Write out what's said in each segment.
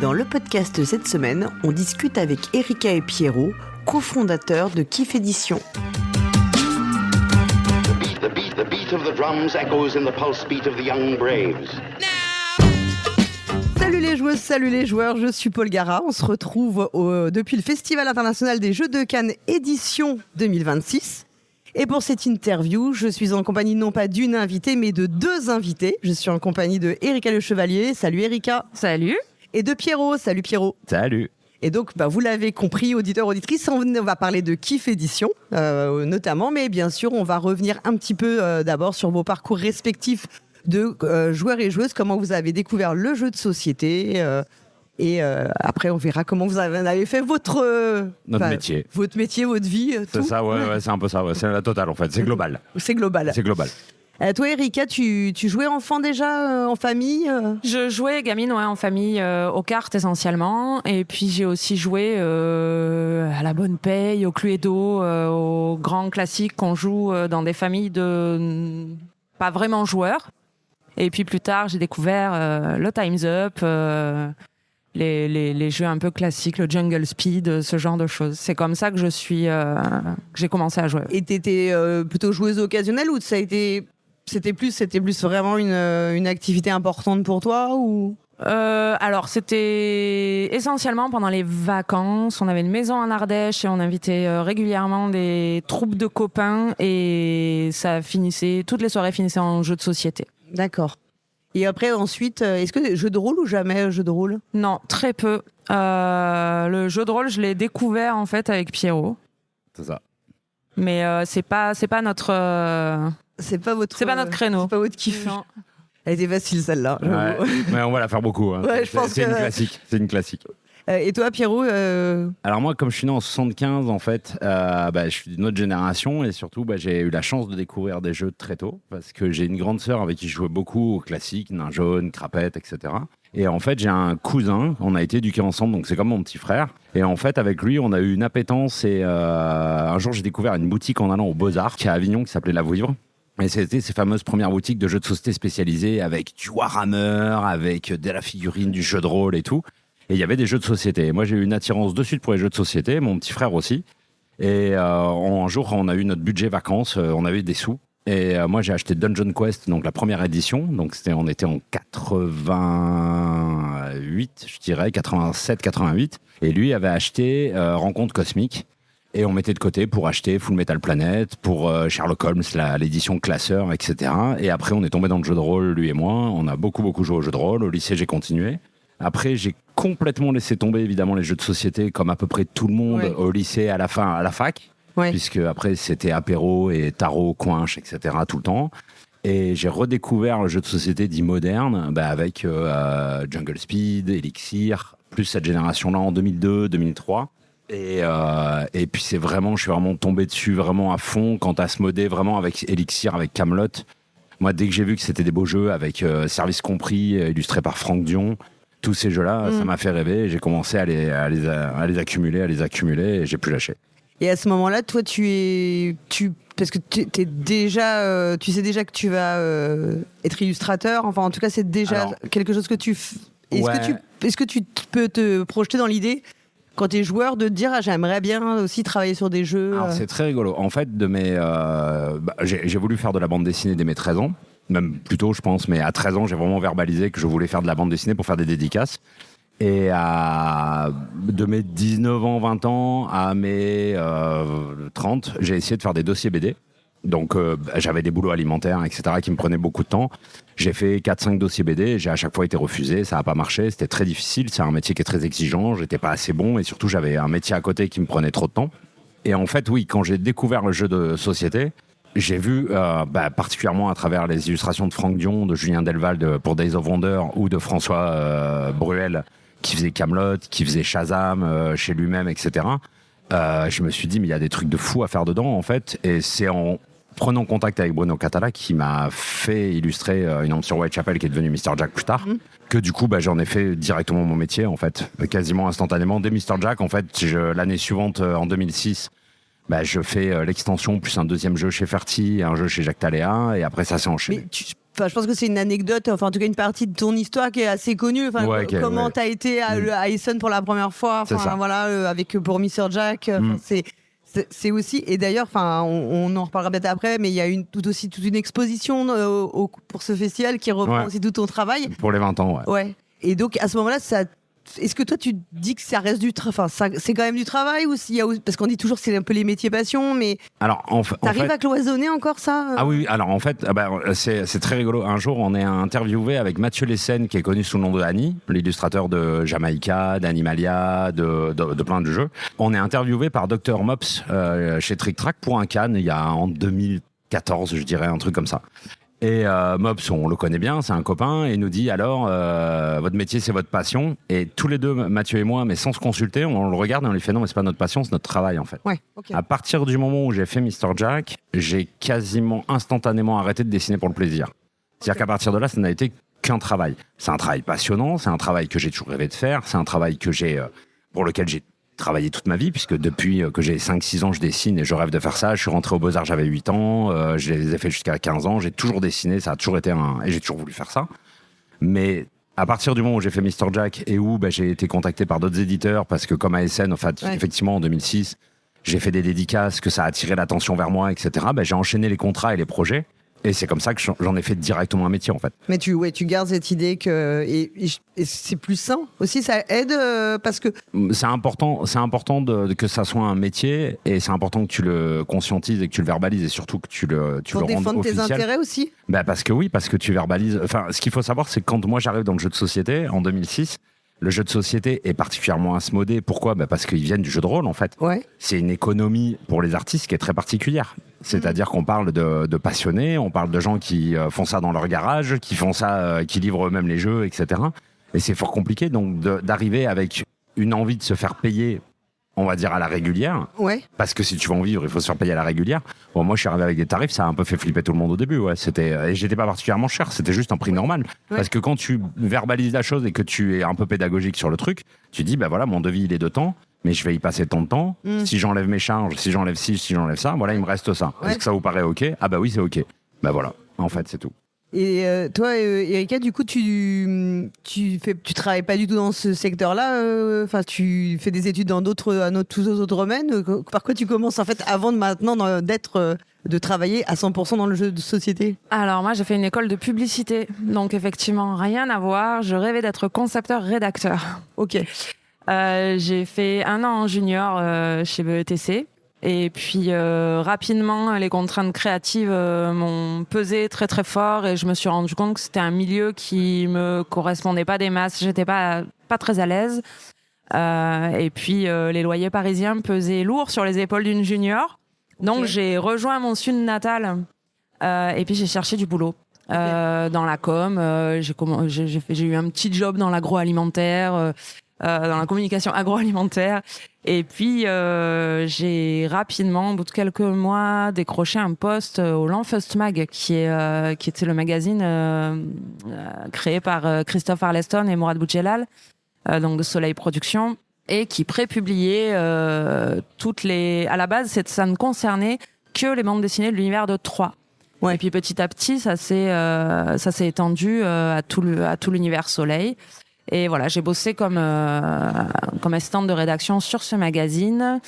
Dans le podcast cette semaine, on discute avec Erika et Pierrot, cofondateurs de Kiff Édition. The beat of the drums echoes in the pulse beat of the young braves. Salut les joueuses, salut les joueurs, je suis Paul Gara. On se retrouve depuis le Festival international des Jeux de Cannes édition 2026. Et pour cette interview, je suis en compagnie non pas d'une invitée, mais de deux invités. Je suis en compagnie de Erika Le Chevalier. Salut Erika. Salut. Et de Pierrot. Salut Pierrot. Salut. Et donc, vous l'avez compris, auditeurs, auditrices, on va parler de Kiff Édition, notamment. Mais bien sûr, on va revenir un petit peu d'abord sur vos parcours respectifs de joueurs et joueuses, comment vous avez découvert le jeu de société. Et après, on verra comment vous avez fait votre métier. Votre métier, votre vie. C'est tout. ça, ouais, c'est un peu ça. Ouais. C'est la totale, en fait. C'est global. C'est global. C'est global. Toi, Erika, tu jouais enfant déjà, en famille Je jouais gamine en famille aux cartes essentiellement. Et puis j'ai aussi joué à la bonne paye, au Cluedo, aux grands classiques qu'on joue dans des familles de pas vraiment joueurs. Et puis plus tard, j'ai découvert le Time's Up, les jeux un peu classiques, le Jungle Speed, ce genre de choses. C'est comme ça que que j'ai commencé à jouer. Et t'étais plutôt joueuse occasionnelle ou c'était plus vraiment une activité importante pour toi ou alors c'était essentiellement pendant les vacances. On avait une maison en Ardèche et on invitait régulièrement des troupes de copains et toutes les soirées finissaient en jeu de société. D'accord. Et après ensuite, est-ce que jeu de rôle ou jamais jeu de rôle ? Non, très peu. Le jeu de rôle, je l'ai découvert en fait avec Pierrot. C'est ça. Mais c'est pas notre. C'est pas notre créneau. C'est pas votre kiff. Non. Elle était facile celle-là. Ouais, mais on va la faire beaucoup. Hein. Ouais, je pense c'est une classique. C'est une classique. Et toi, Pierrot Alors moi, comme je suis né en 75, en fait, je suis d'une autre génération et surtout, j'ai eu la chance de découvrir des jeux très tôt parce que j'ai une grande sœur avec qui je jouais beaucoup aux classiques, Nain jaune, Crapette, etc. Et en fait, j'ai un cousin, on a été éduqués ensemble, donc c'est comme mon petit frère. Et en fait, avec lui, on a eu une appétence et un jour, j'ai découvert une boutique en allant aux Beaux-Arts qui est à Avignon qui s'appelait La Vouivre. Et c'était ces fameuses premières boutiques de jeux de société spécialisés avec du Warhammer, avec de la figurine, du jeu de rôle et tout. Et il y avait des jeux de société. Et moi, j'ai eu une attirance de suite pour les jeux de société, mon petit frère aussi. Et un jour, on a eu notre budget vacances, on avait des sous. Et moi, j'ai acheté Dungeon Quest, donc la première édition. Donc on était en 88, je dirais, 87, 88. Et lui avait acheté Rencontre Cosmique. Et on mettait de côté pour acheter Full Metal Planet, pour Sherlock Holmes, l'édition classeur, etc. Et après, on est tombé dans le jeu de rôle, lui et moi. On a beaucoup joué au jeu de rôle. Au lycée, j'ai continué. Après, j'ai complètement laissé tomber, évidemment, les jeux de société, comme à peu près tout le monde, ouais. Au lycée, à la fac. Ouais. Puisque après, c'était apéro et tarot, coinche, etc. tout le temps. Et j'ai redécouvert le jeu de société dit moderne, avec Jungle Speed, Elixir, plus cette génération-là en 2002, 2003. Et puis je suis vraiment tombé dessus vraiment à fond quant à ce modé, vraiment avec Elixir, avec Camelot. Moi, dès que j'ai vu que c'était des beaux jeux avec Service Compris, illustrés par Franck Dion, tous ces jeux-là, ça m'a fait rêver. Et j'ai commencé à les accumuler, et j'ai plus lâché. Et à ce moment-là, toi, parce que tu sais déjà que tu vas être illustrateur. Enfin, en tout cas, c'est déjà quelque chose que tu. Est-ce que tu peux te projeter dans l'idée? Quand tu es joueur, de te dire j'aimerais bien aussi travailler sur des jeux. Alors, c'est très rigolo. En fait, j'ai voulu faire de la bande dessinée dès mes 13 ans, même plus tôt, je pense, mais à 13 ans, j'ai vraiment verbalisé que je voulais faire de la bande dessinée pour faire des dédicaces. Et de mes 19 ans, 20 ans à mes 30, j'ai essayé de faire des dossiers BD. Donc, j'avais des boulots alimentaires, etc., qui me prenaient beaucoup de temps. J'ai fait 4-5 dossiers BD, j'ai à chaque fois été refusé, ça n'a pas marché, c'était très difficile, c'est un métier qui est très exigeant, j'étais pas assez bon, et surtout, j'avais un métier à côté qui me prenait trop de temps. Et en fait, oui, quand j'ai découvert le jeu de société, j'ai vu, particulièrement à travers les illustrations de Franck Dion, de Julien Delval pour Days of Wonder, ou de François Bruel, qui faisait Camelot, qui faisait Shazam chez lui-même, etc., je me suis dit, mais il y a des trucs de fou à faire dedans, en fait, et c'est en prenant contact avec Bruno Catala, qui m'a fait illustrer une homme sur Whitechapel qui est devenu Mr. Jack plus tard, que du coup j'en ai fait directement mon métier en fait, quasiment instantanément. Dès Mr. Jack, en fait, l'année suivante, en 2006, je fais l'extension plus un deuxième jeu chez Ferty, un jeu chez Jacques Taléa, et après ça s'est enchaîné. Mais je pense que c'est une anecdote, enfin en tout cas une partie de ton histoire qui est assez connue. Enfin, Ouais, comment t'as été à Essen pour la première fois, enfin voilà, avec pour Mr Jack. C'est aussi, et d'ailleurs, enfin, on en reparlera peut-être après, mais il y a toute une exposition pour ce festival qui reprend aussi tout ton travail. Pour les 20 ans, ouais. Et donc à ce moment-là, est-ce que toi tu dis que ça reste c'est quand même du travail ou s'il y a, parce qu'on dit toujours que c'est un peu les métiers passion, mais alors t'arrives à cloisonner encore ça Ah oui, alors en fait, c'est très rigolo. Un jour, on est interviewé avec Mathieu Lessen, qui est connu sous le nom de Annie, l'illustrateur de Jamaïca, d'Animalia, de plein de jeux. On est interviewé par Dr Mops chez Trick Track pour un Cannes, en 2014, je dirais, un truc comme ça. Et Mops, on le connaît bien, c'est un copain, et il nous dit alors, votre métier c'est votre passion. Et tous les deux, Mathieu et moi, mais sans se consulter, on le regarde et on lui fait non, mais c'est pas notre passion, c'est notre travail en fait. Ouais, okay. À partir du moment où j'ai fait Mr Jack, j'ai quasiment instantanément arrêté de dessiner pour le plaisir. C'est-à-dire qu'à partir de là, ça n'a été qu'un travail. C'est un travail passionnant, c'est un travail que j'ai toujours rêvé de faire, c'est un travail pour lequel j'ai travaillé toute ma vie, puisque depuis que j'ai 5-6 ans, je dessine et je rêve de faire ça. Je suis rentré aux Beaux-Arts, j'avais 8 ans, je les ai fait jusqu'à 15 ans, j'ai toujours dessiné, ça a toujours été et j'ai toujours voulu faire ça. Mais à partir du moment où j'ai fait Mr Jack et où j'ai été contacté par d'autres éditeurs, parce que comme ASN, en fait, effectivement, en 2006, j'ai fait des dédicaces, que ça a attiré l'attention vers moi, etc., j'ai enchaîné les contrats et les projets. Et c'est comme ça que j'en ai fait directement un métier en fait. Mais tu gardes cette idée que et c'est plus sain aussi, ça aide parce que c'est important que ça soit un métier, et c'est important que tu le conscientises et que tu le verbalises, et surtout que tu le rendes officiel. Pour défendre tes intérêts aussi. Parce que tu verbalises. Enfin, ce qu'il faut savoir, c'est que quand moi j'arrive dans le jeu de société en 2006. Le jeu de société est particulièrement asmodé. Pourquoi ? Parce qu'ils viennent du jeu de rôle, en fait. Ouais. C'est une économie pour les artistes qui est très particulière. C'est-à-dire qu'on parle de passionnés, on parle de gens qui font ça dans leur garage, qui font ça, qui livrent eux-mêmes les jeux, etc. Et c'est fort compliqué, donc, d'arriver avec une envie de se faire payer, on va dire, à la régulière. Ouais. Parce que si tu veux en vivre, il faut se faire payer à la régulière. Bon, moi, je suis arrivé avec des tarifs, ça a un peu fait flipper tout le monde au début. Ouais. Et j'étais pas particulièrement cher, c'était juste un prix normal. Ouais. Parce que quand tu verbalises la chose et que tu es un peu pédagogique sur le truc, tu dis, voilà, mon devis, il est de temps, mais je vais y passer tant de temps. Si j'enlève mes charges, si j'enlève ci, si j'enlève ça, voilà, il me reste ça. Ouais. Est-ce que ça vous paraît OK ? Ah oui, c'est OK. Voilà, en fait, c'est tout. Et toi, Erika, du coup, tu travailles pas du tout dans ce secteur-là. Enfin, tu fais des études dans tous autres domaines. Par quoi tu commences en fait avant de travailler à 100% dans le jeu de société ? Alors moi, j'ai fait une école de publicité, donc effectivement rien à voir. Je rêvais d'être concepteur-rédacteur. Ok. J'ai fait 1 an en junior chez BETC. Et puis rapidement, les contraintes créatives m'ont pesé très très fort, et je me suis rendu compte que c'était un milieu qui me correspondait pas des masses. J'étais pas très à l'aise. Et puis les loyers parisiens pesaient lourd sur les épaules d'une junior. Donc j'ai rejoint mon sud natal et puis j'ai cherché du boulot. Dans la com, j'ai eu un petit job dans l'agroalimentaire. Dans la communication agroalimentaire, et puis j'ai rapidement, au bout de quelques mois, décroché un poste au L'Enfeust Mag, qui était le magazine créé par Christophe Arleston et Mourad Boudjelal, donc de Soleil Productions, et qui prépubliait à la base, ça ne concernait que les bandes dessinées de l'univers de Troyes. Ouais. Et puis petit à petit, ça s'est étendu à tout l'univers Soleil. Et voilà, j'ai bossé comme assistante de rédaction sur ce magazine.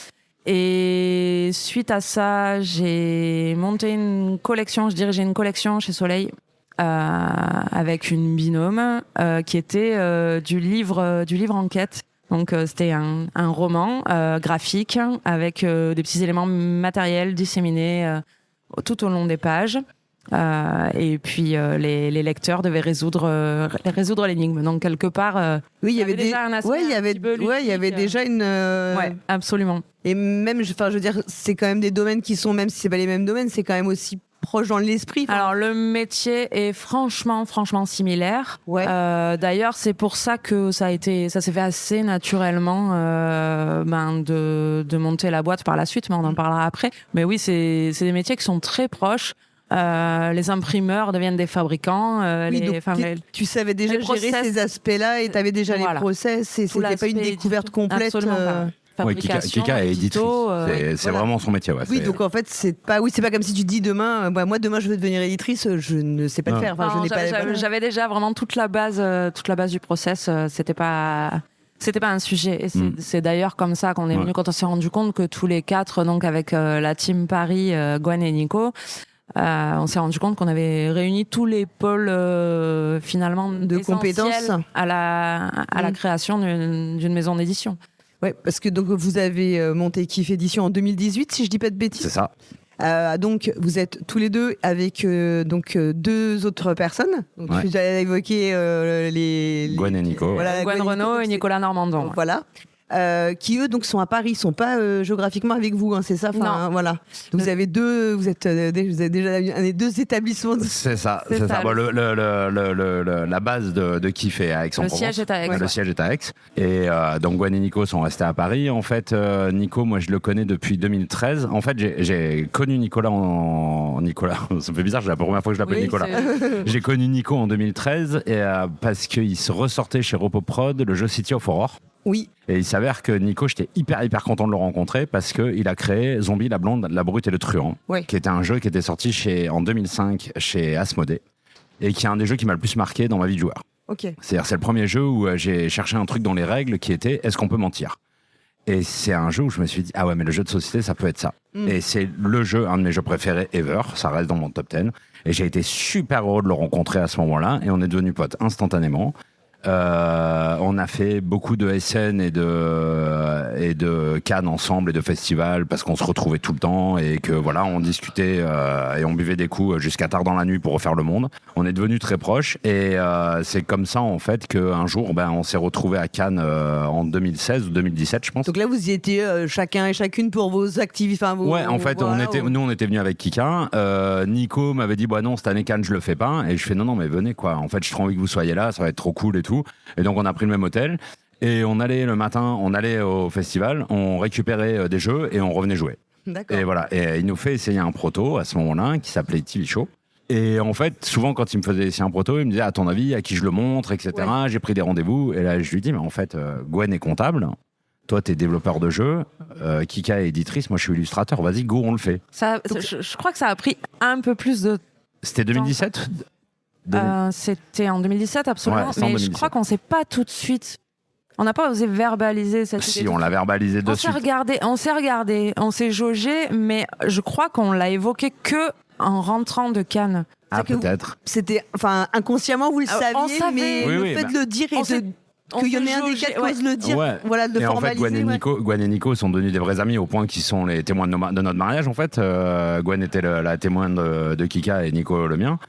Et suite à ça, j'ai monté une collection, je dirigeais une collection chez Soleil avec une binôme qui était du livre enquête. Donc c'était un roman graphique avec des petits éléments matériels disséminés tout au long des pages. Et puis les lecteurs devaient résoudre l'énigme. Donc quelque part, oui, il y avait déjà un aspect il y avait déjà une. Ouais, absolument. Et même, je veux dire, c'est quand même des domaines qui sont, même si c'est pas les mêmes domaines, c'est quand même aussi proche dans l'esprit. Alors le métier est franchement similaire. Ouais. D'ailleurs, c'est pour ça que ça s'est fait assez naturellement de monter la boîte par la suite, mais on en parlera après. Mais oui, c'est des métiers qui sont très proches. Les imprimeurs deviennent des fabricants. Tu savais déjà gérer ces aspects-là, et tu avais déjà les process, et c'était pas une découverte complète. Absolument pas. fabrication, Kika est éditrice. C'est voilà. vraiment son métier. Ouais, Oui, donc en fait, c'est pas comme si tu dis demain, moi demain je veux devenir éditrice, je ne sais pas le faire. Enfin, Non, je n'ai pas. j'avais déjà vraiment toute la base du process. C'était pas un sujet. Et c'est d'ailleurs comme ça qu'on est venu quand on s'est rendu compte que tous les 4, donc avec la team Paris, Gwen et Nico, on s'est rendu compte qu'on avait réuni tous les pôles finalement de compétences à la création d'une maison d'édition. Ouais, parce que donc vous avez monté Kiff Édition en 2018, si je dis pas de bêtises. C'est ça. Donc vous êtes tous les deux avec 2 autres personnes. Donc tu as évoqué les Gwen et Nico. Voilà, Gwen Renaud et Nicolas Normandon. Donc, voilà. Qui eux donc sont à Paris, sont pas géographiquement avec vous, hein, c'est ça. Non. Voilà. Donc vous avez vous avez déjà un des 2 établissements. C'est ça. Bon, la base de Kiff est à Aix-en-Provence. Le siège est à Aix. Le siège est à Aix. Et donc Gwen et Nico sont restés à Paris. En fait, Nico, moi je le connais depuis 2013. En fait, j'ai connu Nicolas Nicolas. Ça me fait bizarre, c'est la première fois que je l'appelle Nicolas. J'ai connu Nico en 2013 et, parce qu'il se ressortait chez Repoprod le jeu City of Horror. Oui. Et il s'avère que Nico, j'étais hyper content de le rencontrer parce qu'il a créé Zombie, la blonde, la brute et le truand, qui était un jeu qui était sorti en 2005 chez Asmodée et qui est un des jeux qui m'a le plus marqué dans ma vie de joueur. C'est-à-dire, c'est le premier jeu où j'ai cherché un truc dans les règles qui était est-ce qu'on peut mentir ? Et c'est un jeu où je me suis dit ah ouais, mais le jeu de société, ça peut être ça. Et c'est un de mes jeux préférés ever, ça reste dans mon top 10. Et j'ai été super heureux de le rencontrer à ce moment-là et on est devenus potes instantanément. On a fait beaucoup de SN et de Cannes ensemble et de festivals parce qu'on se retrouvait tout le temps et que voilà, on discutait et on buvait des coups jusqu'à tard dans la nuit pour refaire le monde. On est devenus très proches et c'est comme ça en fait qu'un jour on s'est retrouvés à Cannes en 2016 ou 2017 je pense. Donc là vous y étiez chacun et chacune pour vos activités. Ouais, en fait nous on était venus avec Kika. Nico m'avait dit bah non cette année Cannes je le fais pas et je fais non mais venez quoi. En fait j'ai trop envie que vous soyez là, ça va être trop cool et tout. Et donc on a pris le même hôtel et on allait le matin, on allait au festival, on récupérait des jeux et on revenait jouer. D'accord. Et voilà, et il nous fait essayer un proto à ce moment-là qui s'appelait TV Show. Et en fait, souvent quand il me faisait essayer un proto, il me disait à ton avis à qui je le montre, etc. Ouais. J'ai pris des rendez-vous et là je lui dis mais en fait Gwen est comptable. Toi, t'es développeur de jeux, Kika est éditrice, moi je suis illustrateur. Vas-y, go, on le fait. Je crois que ça a pris un peu plus de. C'était 2017. C'était en 2017 absolument, mais 2017. Je crois qu'on s'est pas tout de suite. On n'a pas osé verbaliser cette idée. Si, on l'a verbalisé de suite. On s'est regardé, on s'est jaugé, mais je crois qu'on l'a évoqué que en rentrant de Cannes. Ah, peut-être. C'était, inconsciemment vous le saviez, mais le fait de le dire et qu'il y en ait un des 4 qui ose le dire, voilà, de et formaliser. En fait, Gwen et Nico sont devenus des vrais amis au point qu'ils sont les témoins de notre mariage. En fait, Gwen était la témoin de Kika et Nico le mien.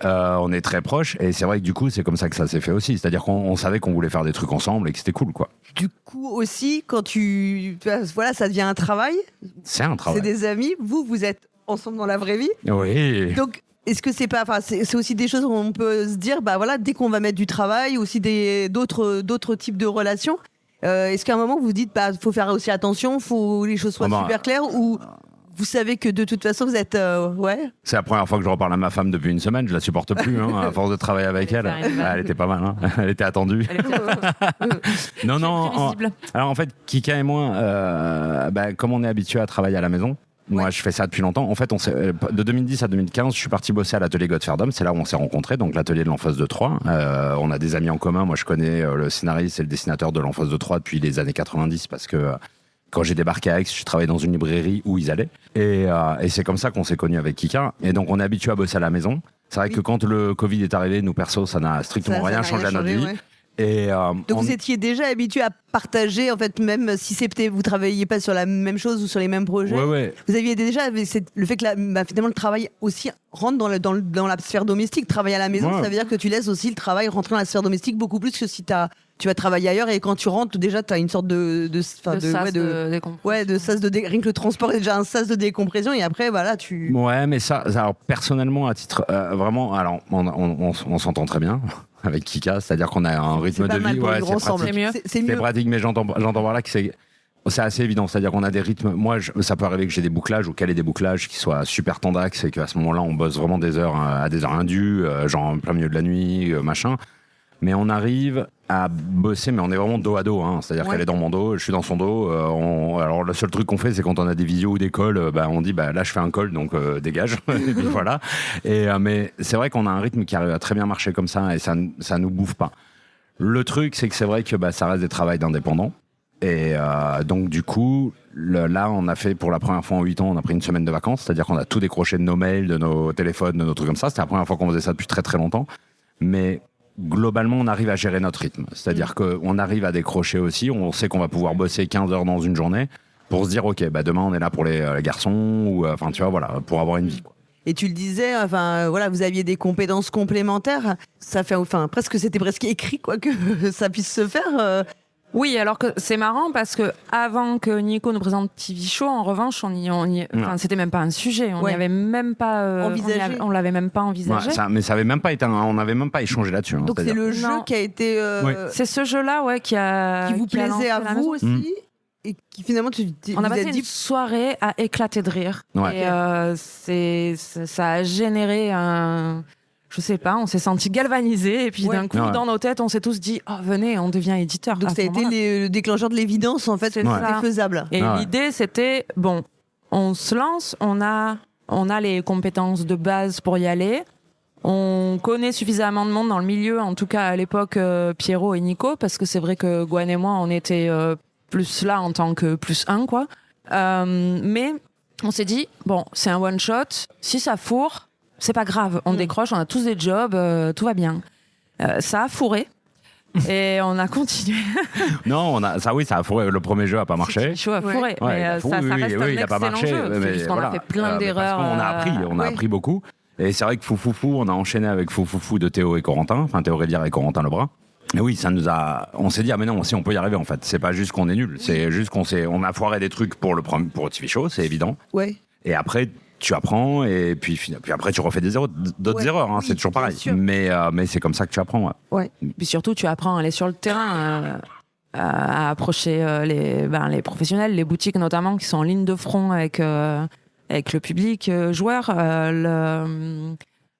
On est très proches et c'est vrai que du coup c'est comme ça que ça s'est fait aussi, c'est-à-dire qu'on savait qu'on voulait faire des trucs ensemble et que c'était cool quoi. Du coup aussi quand ça devient un travail. C'est un travail. C'est des amis, vous êtes ensemble dans la vraie vie. Oui. Donc est-ce que c'est aussi des choses où on peut se dire dès qu'on va mettre du travail, aussi d'autres types de relations, est-ce qu'à un moment vous vous dites faut faire aussi attention, faut que les choses soient super claires ou vous savez que de toute façon vous êtes C'est la première fois que je reparle à ma femme depuis une semaine, je la supporte plus à force de travailler avec elle. Elle était pas mal, elle était attendue. Non. Alors en fait, Kika et moi, comme on est habitué à travailler à la maison. Moi, je fais ça depuis longtemps. En fait, de 2010 à 2015, je suis parti bosser à l'atelier Godferdom. C'est là où on s'est rencontrés, donc l'atelier de l'Enfance de Troyes. On a des amis en commun. Moi, je connais le scénariste et le dessinateur de l'Enfance de Troyes depuis les années 90 parce que quand j'ai débarqué à Aix, je travaillais dans une librairie où ils allaient. Et c'est comme ça qu'on s'est connus avec Kika. Et donc, on est habitué à bosser à la maison. C'est vrai que quand le Covid est arrivé, nous, perso, ça n'a strictement rien changé à notre vie. Ouais. Et donc vous étiez déjà habitué à partager, en fait, même si vous travailliez pas sur la même chose ou sur les mêmes projets. Ouais. Vous aviez déjà le fait que finalement le travail aussi rentre dans la sphère domestique. Travailler à la maison, ça veut dire que tu laisses aussi le travail rentrer dans la sphère domestique beaucoup plus que si tu vas travailler ailleurs et quand tu rentres déjà tu as une sorte de sas de rien que le transport est déjà un sas de décompression et après voilà tu. Ouais, mais ça alors personnellement à titre vraiment alors on s'entend très bien avec Kika, c'est-à-dire qu'on a un rythme de vie, c'est pratique, mais j'entends par là que c'est assez évident, c'est-à-dire qu'on a des rythmes. Moi, ça peut arriver que j'ai des bouclages ou caler des bouclages qui soient super tendax et qu'à ce moment-là, on bosse vraiment des heures à des heures indues, genre en plein milieu de la nuit, machin. Mais on arrive à bosser, mais on est vraiment dos à dos, hein. C'est-à-dire qu'elle est dans mon dos, je suis dans son dos. Alors le seul truc qu'on fait, c'est quand on a des visios ou des calls, on dit là je fais un call, donc dégage. Et puis voilà. Mais c'est vrai qu'on a un rythme qui arrive à très bien marcher comme ça, et ça nous bouffe pas. Le truc, c'est que c'est vrai que ça reste des travails d'indépendants. Et donc du coup, là on a fait pour la première fois en 8 ans, on a pris une semaine de vacances, c'est-à-dire qu'on a tout décroché de nos mails, de nos téléphones, de nos trucs comme ça. C'était la première fois qu'on faisait ça depuis très très longtemps. Mais globalement, on arrive à gérer notre rythme. C'est-à-dire qu'on arrive à décrocher aussi. On sait qu'on va pouvoir bosser 15 heures dans une journée pour se dire, OK, demain, on est là pour les garçons, ou tu vois, voilà, pour avoir une vie, quoi. Et tu le disais, vous aviez des compétences complémentaires. Ça fait, c'était presque écrit, quoi, que ça puisse se faire. Oui, alors que c'est marrant parce que avant que Nico nous présente TV Show, en revanche, c'était même pas un sujet. On n'y avait même pas envisagé. On l'avait même pas envisagé. Mais ça avait même pas été, on n'avait même pas échangé là-dessus. Donc c'est le jeu qui a été. C'est ce jeu-là, qui vous plaisait à vous aussi. Et qui finalement, on a passé une soirée à éclater de rire. Ouais. Et ça a généré je sais pas, on s'est senti galvanisés et puis d'un coup, dans nos têtes, on s'est tous dit, venez, on devient éditeur. Donc ça a été le déclencheur de l'évidence, en fait, c'était faisable. Et l'idée, c'était, on se lance, on a les compétences de base pour y aller. On connaît suffisamment de monde dans le milieu, en tout cas à l'époque, Pierrot et Nico, parce que c'est vrai que Gwen et moi, on était plus là en tant que +1, quoi. Mais on s'est dit, c'est un one-shot, si ça fourre, c'est pas grave, on décroche, on a tous des jobs, tout va bien. Ça a fourré. Et on a continué. Non, ça a fourré. Le premier jeu a pas marché. Le show a fourré, mais ça reste un il a pas marché. jeu. C'est juste qu'on a fait plein d'erreurs. On a appris beaucoup. Et c'est vrai que Foufoufou, on a enchaîné avec Foufoufou de Théo et Corentin, enfin Théo Rédière et Corentin Lebras. Et oui, on s'est dit, mais non, si on peut y arriver en fait. C'est pas juste qu'on est nul, c'est juste on a foiré des trucs pour TV Show, c'est évident. Ouais. Et après, tu apprends et puis après tu refais d'autres erreurs, hein, c'est toujours pareil. Mais c'est comme ça que tu apprends. Ouais. Puis surtout, tu apprends à aller sur le terrain, à approcher les professionnels, les boutiques notamment qui sont en ligne de front avec le public joueur,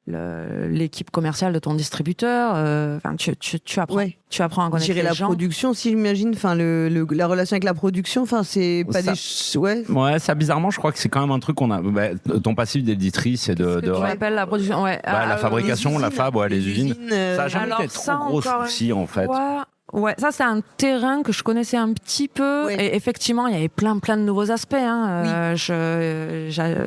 l'équipe commerciale de ton distributeur. Tu apprends. Ouais. Tu apprends à connaître gérer les la gens. Production, si j'imagine. La relation avec la production, c'est pas ça, Ouais, ça bizarrement, je crois que c'est quand même un truc qu'on a. Ton passif d'éditrice et de. Tu appelles la production. Ouais. La fabrication, la fab, les usines. Ça a jamais été trop gros souci en fait. Ouais, ça c'est un terrain que je connaissais un petit peu. Ouais. Et effectivement, il y avait plein de nouveaux aspects. Hein.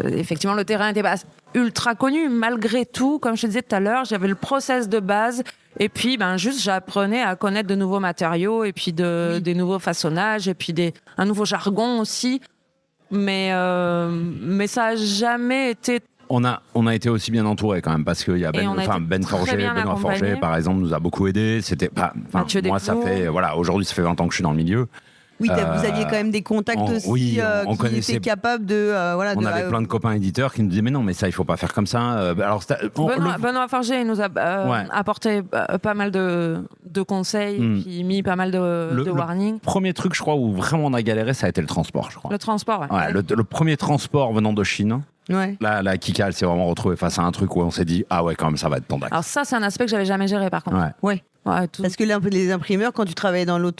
Effectivement, le terrain était pas ultra connu. Malgré tout, comme je te disais tout à l'heure, j'avais le process de base. Et puis, juste j'apprenais à connaître de nouveaux matériaux et puis des nouveaux façonnages et puis un nouveau jargon aussi. Mais ça a jamais été. On a été aussi bien entourés quand même parce qu'il y a Benoît Forger par exemple nous a beaucoup aidé. C'était moi ça fait aujourd'hui ça fait 20 ans que je suis dans le milieu. Oui, vous aviez quand même des contacts aussi qui étaient capables de. On avait plein de copains éditeurs qui nous disaient mais non mais ça il faut pas faire comme ça. Alors Benoît Forger nous a apporté pas mal de conseils et puis mis pas mal de warnings. Le premier truc je crois où vraiment on a galéré ça a été le transport je crois. Le transport. Ouais. Le premier transport venant de Chine. Ouais. Là, la Kika, elle s'est vraiment retrouvée face à un truc où on s'est dit ah ouais quand même ça va être tendax. Alors ça c'est un aspect que j'avais jamais géré par contre. Ouais. Parce que les imprimeurs, quand tu travaillais dans le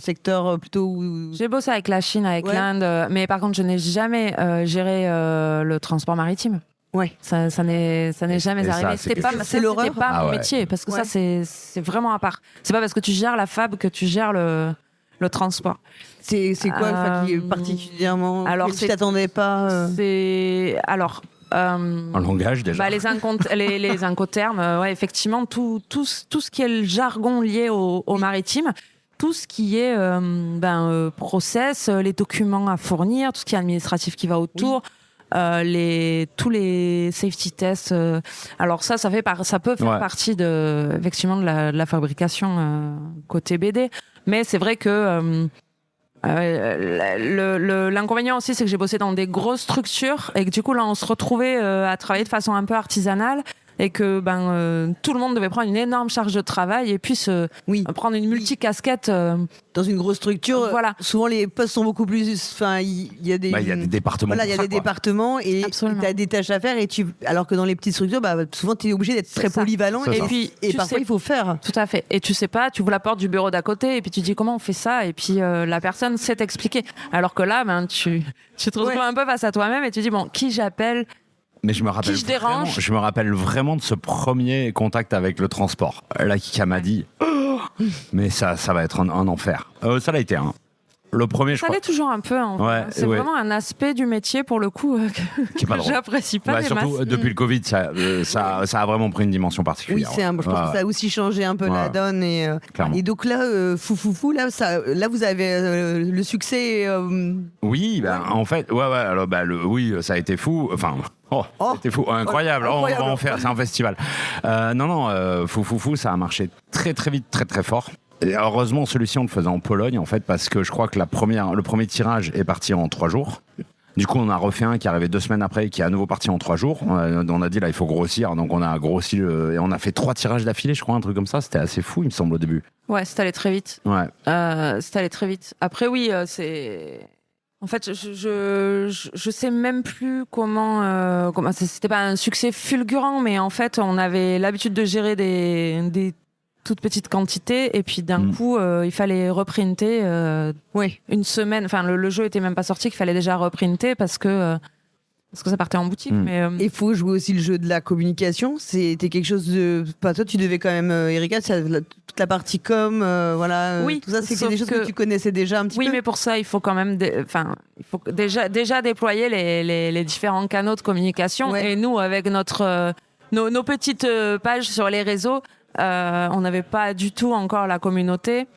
secteur plutôt j'ai bossé avec la Chine, avec l'Inde, mais par contre je n'ai jamais géré le transport maritime. Ouais. Ça n'est jamais arrivé. C'était pas mon métier parce que ça c'est vraiment à part. C'est pas parce que tu gères la fab que tu gères le transport. C'est quoi qui est particulièrement. Alors tu t'attendais pas. Un langage déjà. Les incoterms, effectivement, tout ce qui est le jargon lié au maritime, tout ce qui est process, les documents à fournir, tout ce qui est administratif qui va autour. Tous les safety tests. Alors ça peut faire partie effectivement de la fabrication côté BD, mais c'est vrai que l'inconvénient aussi, c'est que j'ai bossé dans des grosses structures et que du coup là on se retrouvait à travailler de façon un peu artisanale et que tout le monde devait prendre une énorme charge de travail et puis prendre une multicasquette. Dans une grosse structure, Voilà. souvent les postes sont beaucoup plus. Enfin, il y a des. Il y a des départements. Voilà, il y a pour des ça, quoi. départements et Absolument. tu as des tâches à faire alors que dans les petites structures, souvent tu es obligé d'être C'est très ça. polyvalent C'est et ça. puis Tu parfois sais- il faut faire. Tout à fait. Et tu sais pas, tu ouvres la porte du bureau d'à côté et puis tu dis comment on fait ça et puis la personne sait t'expliquer. Alors que là, tu te retrouves un peu face à toi-même et tu dis bon, qui j'appelle? Mais je me rappelle je dérange je me rappelle vraiment de ce premier contact avec le transport. Là, Kika m'a dit, mais ça va être un enfer. Ça l'a été. Hein. Le premier, je Ça crois. l'est toujours un peu. Hein. Ouais, C'est ouais. vraiment un aspect du métier pour le coup Qui est pas que drôle. j'apprécie pas Ouais, des surtout masses. depuis le Covid, ça a vraiment pris une dimension Oui, particulière. je pense que ça a aussi changé un peu la Ouais. donne Clairement. et donc là, fou, là vous avez le succès. Oui, en fait, alors, oui, ça a été fou. Enfin, ça a été fou, incroyable. Incroyable. On va en faire, c'est un festival. Fou, ça a marché très très vite, très très fort. Et heureusement, celui-ci, on le faisait en Pologne, en fait, parce que je crois que le premier tirage est parti en 3 jours. Du coup, on a refait un qui est arrivé 2 semaines après, qui est à nouveau parti en 3 jours. On a dit, là, il faut grossir. Donc, on a grossi et on a fait 3 tirages d'affilée, je crois, un truc comme ça. C'était assez fou, il me semble, au début. Ouais, c'est allé très vite. Ouais. C'est allé très vite. Après, oui, c'est. En fait, je sais même plus comment c'était pas un succès fulgurant, mais en fait, on avait l'habitude de gérer des toutes petites quantités, et puis d'un coup, il fallait reprinter une semaine. Enfin, le jeu était même pas sorti, qu'il fallait déjà reprinter parce que ça partait en boutique. Mais Il faut jouer aussi le jeu de la communication. C'était quelque chose de. Toi, tu devais quand même, Erika, toute la partie com, Oui, tout ça, c'est sauf des choses que tu connaissais déjà un petit peu. oui, mais pour ça, il faut quand même, il faut déjà déployer les différents canaux de communication. Ouais. Et nous, avec nos petites pages sur les réseaux, on n'avait pas du tout encore la communauté.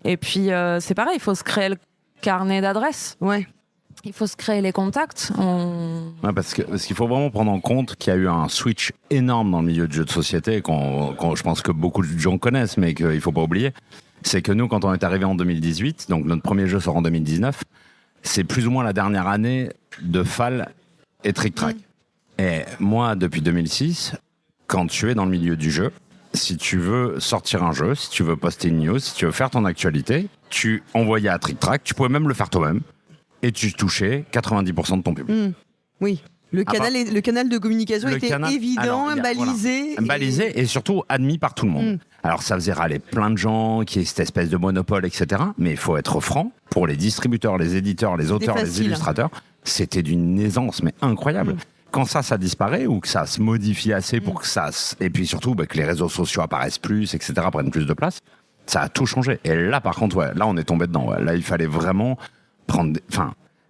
Et puis, c'est pareil, il faut se créer le carnet d'adresses. Ouais. Il faut se créer les contacts. Ouais, parce qu'il faut vraiment prendre en compte qu'il y a eu un switch énorme dans le milieu du jeu de société, je pense que beaucoup de gens connaissent, mais qu'il ne faut pas oublier. C'est que nous, quand on est arrivé en 2018, donc notre premier jeu sort en 2019, c'est plus ou moins la dernière année de Fall et Trick Track. Et moi, depuis 2006, quand tu es dans le milieu du jeu, si tu veux sortir un jeu, si tu veux poster une news, si tu veux faire ton actualité, tu envoyais à Trick Track, tu pouvais même le faire toi-même, et tu touchais 90% de ton public. Oui. Le canal de communication Le était canal- évident, Alors, balisé. Balisé et surtout admis par tout le monde. Alors ça faisait râler plein de gens qui aient cette espèce de monopole, etc. Mais il faut être franc, pour les distributeurs, les éditeurs, les auteurs, les facile. illustrateurs, c'était d'une aisance mais incroyable. Quand ça disparaît ou que ça se modifie assez pour que et puis surtout que les réseaux sociaux apparaissent plus, etc., prennent plus de place, ça a tout changé. Et là, par contre, là, on est tombé dedans. Ouais. Là, il fallait vraiment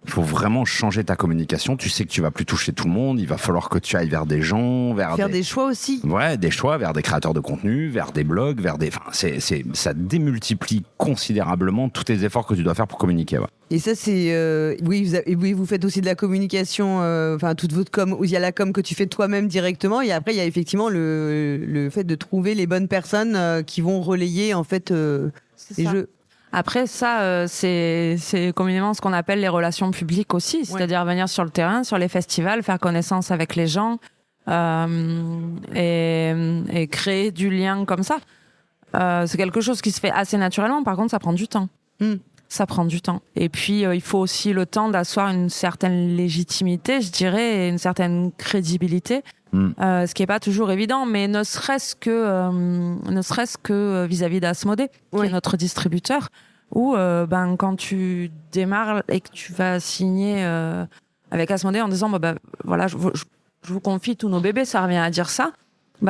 il faut vraiment changer ta communication. Tu sais que tu vas plus toucher tout le monde. Il va falloir que tu ailles vers des gens, Faire des choix aussi. Ouais, des choix vers des créateurs de contenu, vers des blogs, ça démultiplie considérablement tous tes efforts que tu dois faire pour communiquer. Ouais. Et ça, c'est. Vous faites aussi de la communication, toute votre com, il y a la com que tu fais toi-même directement, et après, il y a effectivement le fait de trouver les bonnes personnes qui vont relayer, en fait, les ça. jeux. Après, ça, c'est communément ce qu'on appelle les relations publiques aussi, c'est-à-dire venir sur le terrain, sur les festivals, faire connaissance avec les gens et créer du lien comme ça. C'est quelque chose qui se fait assez naturellement, par contre, ça prend du temps. Ça prend du temps. Et puis, il faut aussi le temps d'asseoir une certaine légitimité, je dirais, et une certaine crédibilité. Ce qui n'est pas toujours évident, mais ne serait-ce que vis-à-vis d'Asmodée, qui est notre distributeur, où quand tu démarres et que tu vas signer avec Asmodée en disant voilà, je vous confie tous nos bébés, ça revient à dire ça.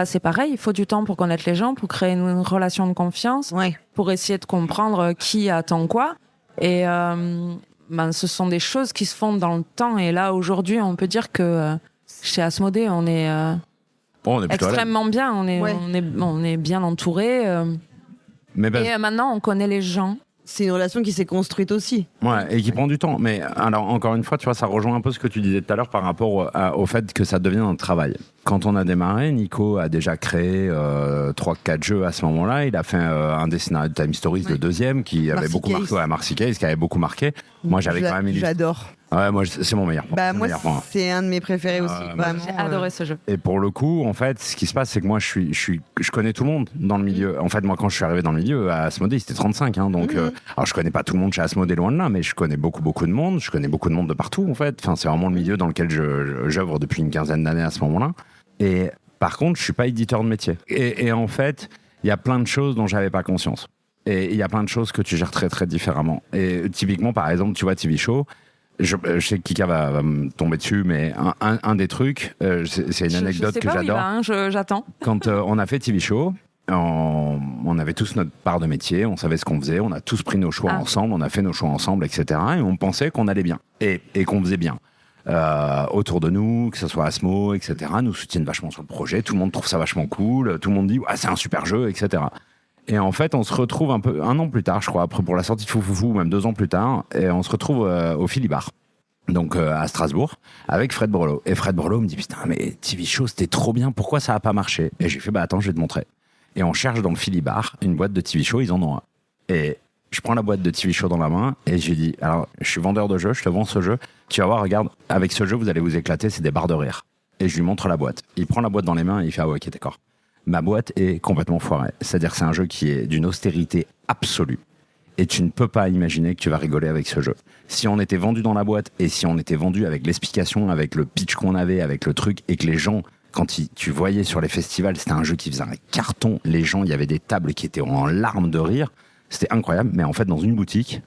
C'est pareil, il faut du temps pour connaître les gens, pour créer une relation de confiance, pour essayer de comprendre qui attend quoi. Et ce sont des choses qui se font dans le temps. Et là, aujourd'hui, on peut dire que chez Asmodée, on est extrêmement bien. On est bien entouré. Et maintenant, on connaît les gens. C'est une relation qui s'est construite aussi. Ouais, et qui prend du temps. Mais alors, encore une fois, tu vois, ça rejoint un peu ce que tu disais tout à l'heure par rapport au fait que ça devient un travail. Quand on a démarré, Nico a déjà créé 3-4 jeux à ce moment-là. Il a fait un des scénarios de Time Stories, le deuxième, qui avait beaucoup marqué. Ouais, Marcy Case, qui avait beaucoup marqué. Moi, j'avais quand même J'adore. Ouais, moi, c'est mon meilleur point. Bah, C'est mon moi, meilleur point. c'est un de mes préférés aussi. moi, Vraiment, J'ai adoré ce jeu. Et pour le coup, en fait, ce qui se passe, c'est que moi, je connais tout le monde dans le milieu. En fait, moi, quand je suis arrivé dans le milieu, à Asmodée, c'était 35. Hein, donc, alors, je connais pas tout le monde chez Asmodée, loin de là, mais je connais beaucoup de monde. Je connais beaucoup de monde de partout, en fait. Enfin, c'est vraiment le milieu dans lequel j'œuvre depuis une quinzaine d'années à ce moment-là. Et par contre, je suis pas éditeur de métier. Et en fait, il y a plein de choses dont j'avais pas conscience. Et il y a plein de choses que tu gères très, très différemment. Et typiquement, par exemple, tu vois, TV Show. Je sais que Kika va me tomber dessus, mais un des trucs, c'est une anecdote je sais que pas où il j'adore. va, hein, j'attends. Quand on a fait TV Show, on avait tous notre part de métier, on savait ce qu'on faisait, on a tous pris nos choix ensemble, on a fait nos choix ensemble, etc. Et on pensait qu'on allait bien et qu'on faisait bien. Autour de nous, que ce soit Asmo, etc., nous soutiennent vachement sur le projet, tout le monde trouve ça vachement cool, tout le monde dit « c'est un super jeu », etc. Et en fait, on se retrouve un an plus tard, je crois, après pour la sortie de Foufoufou, même 2 ans plus tard, et on se retrouve au Philibert, donc à Strasbourg, avec Fred Brelot. Et Fred Brelot me dit, putain, mais TV Show, c'était trop bien, pourquoi ça n'a pas marché? Et j'ai fait, bah attends, je vais te montrer. Et on cherche dans le Philibert une boîte de TV Show, ils en ont un. Et je prends la boîte de TV Show dans la main, et je lui dis, alors, je suis vendeur de jeux, je te vends ce jeu, tu vas voir, regarde, avec ce jeu, vous allez vous éclater, c'est des barres de rire. Et je lui montre la boîte. Il prend la boîte dans les mains, et il fait, ah ouais, ok, d'accord. Ma boîte est complètement foirée. C'est-à-dire que c'est un jeu qui est d'une austérité absolue. Et tu ne peux pas imaginer que tu vas rigoler avec ce jeu. Si on était vendu dans la boîte et si on était vendu avec l'explication, avec le pitch qu'on avait, avec le truc, et que les gens, quand tu voyais sur les festivals, c'était un jeu qui faisait un carton. Les gens, il y avait des tables qui étaient en larmes de rire. C'était incroyable. Mais en fait, dans une boutique,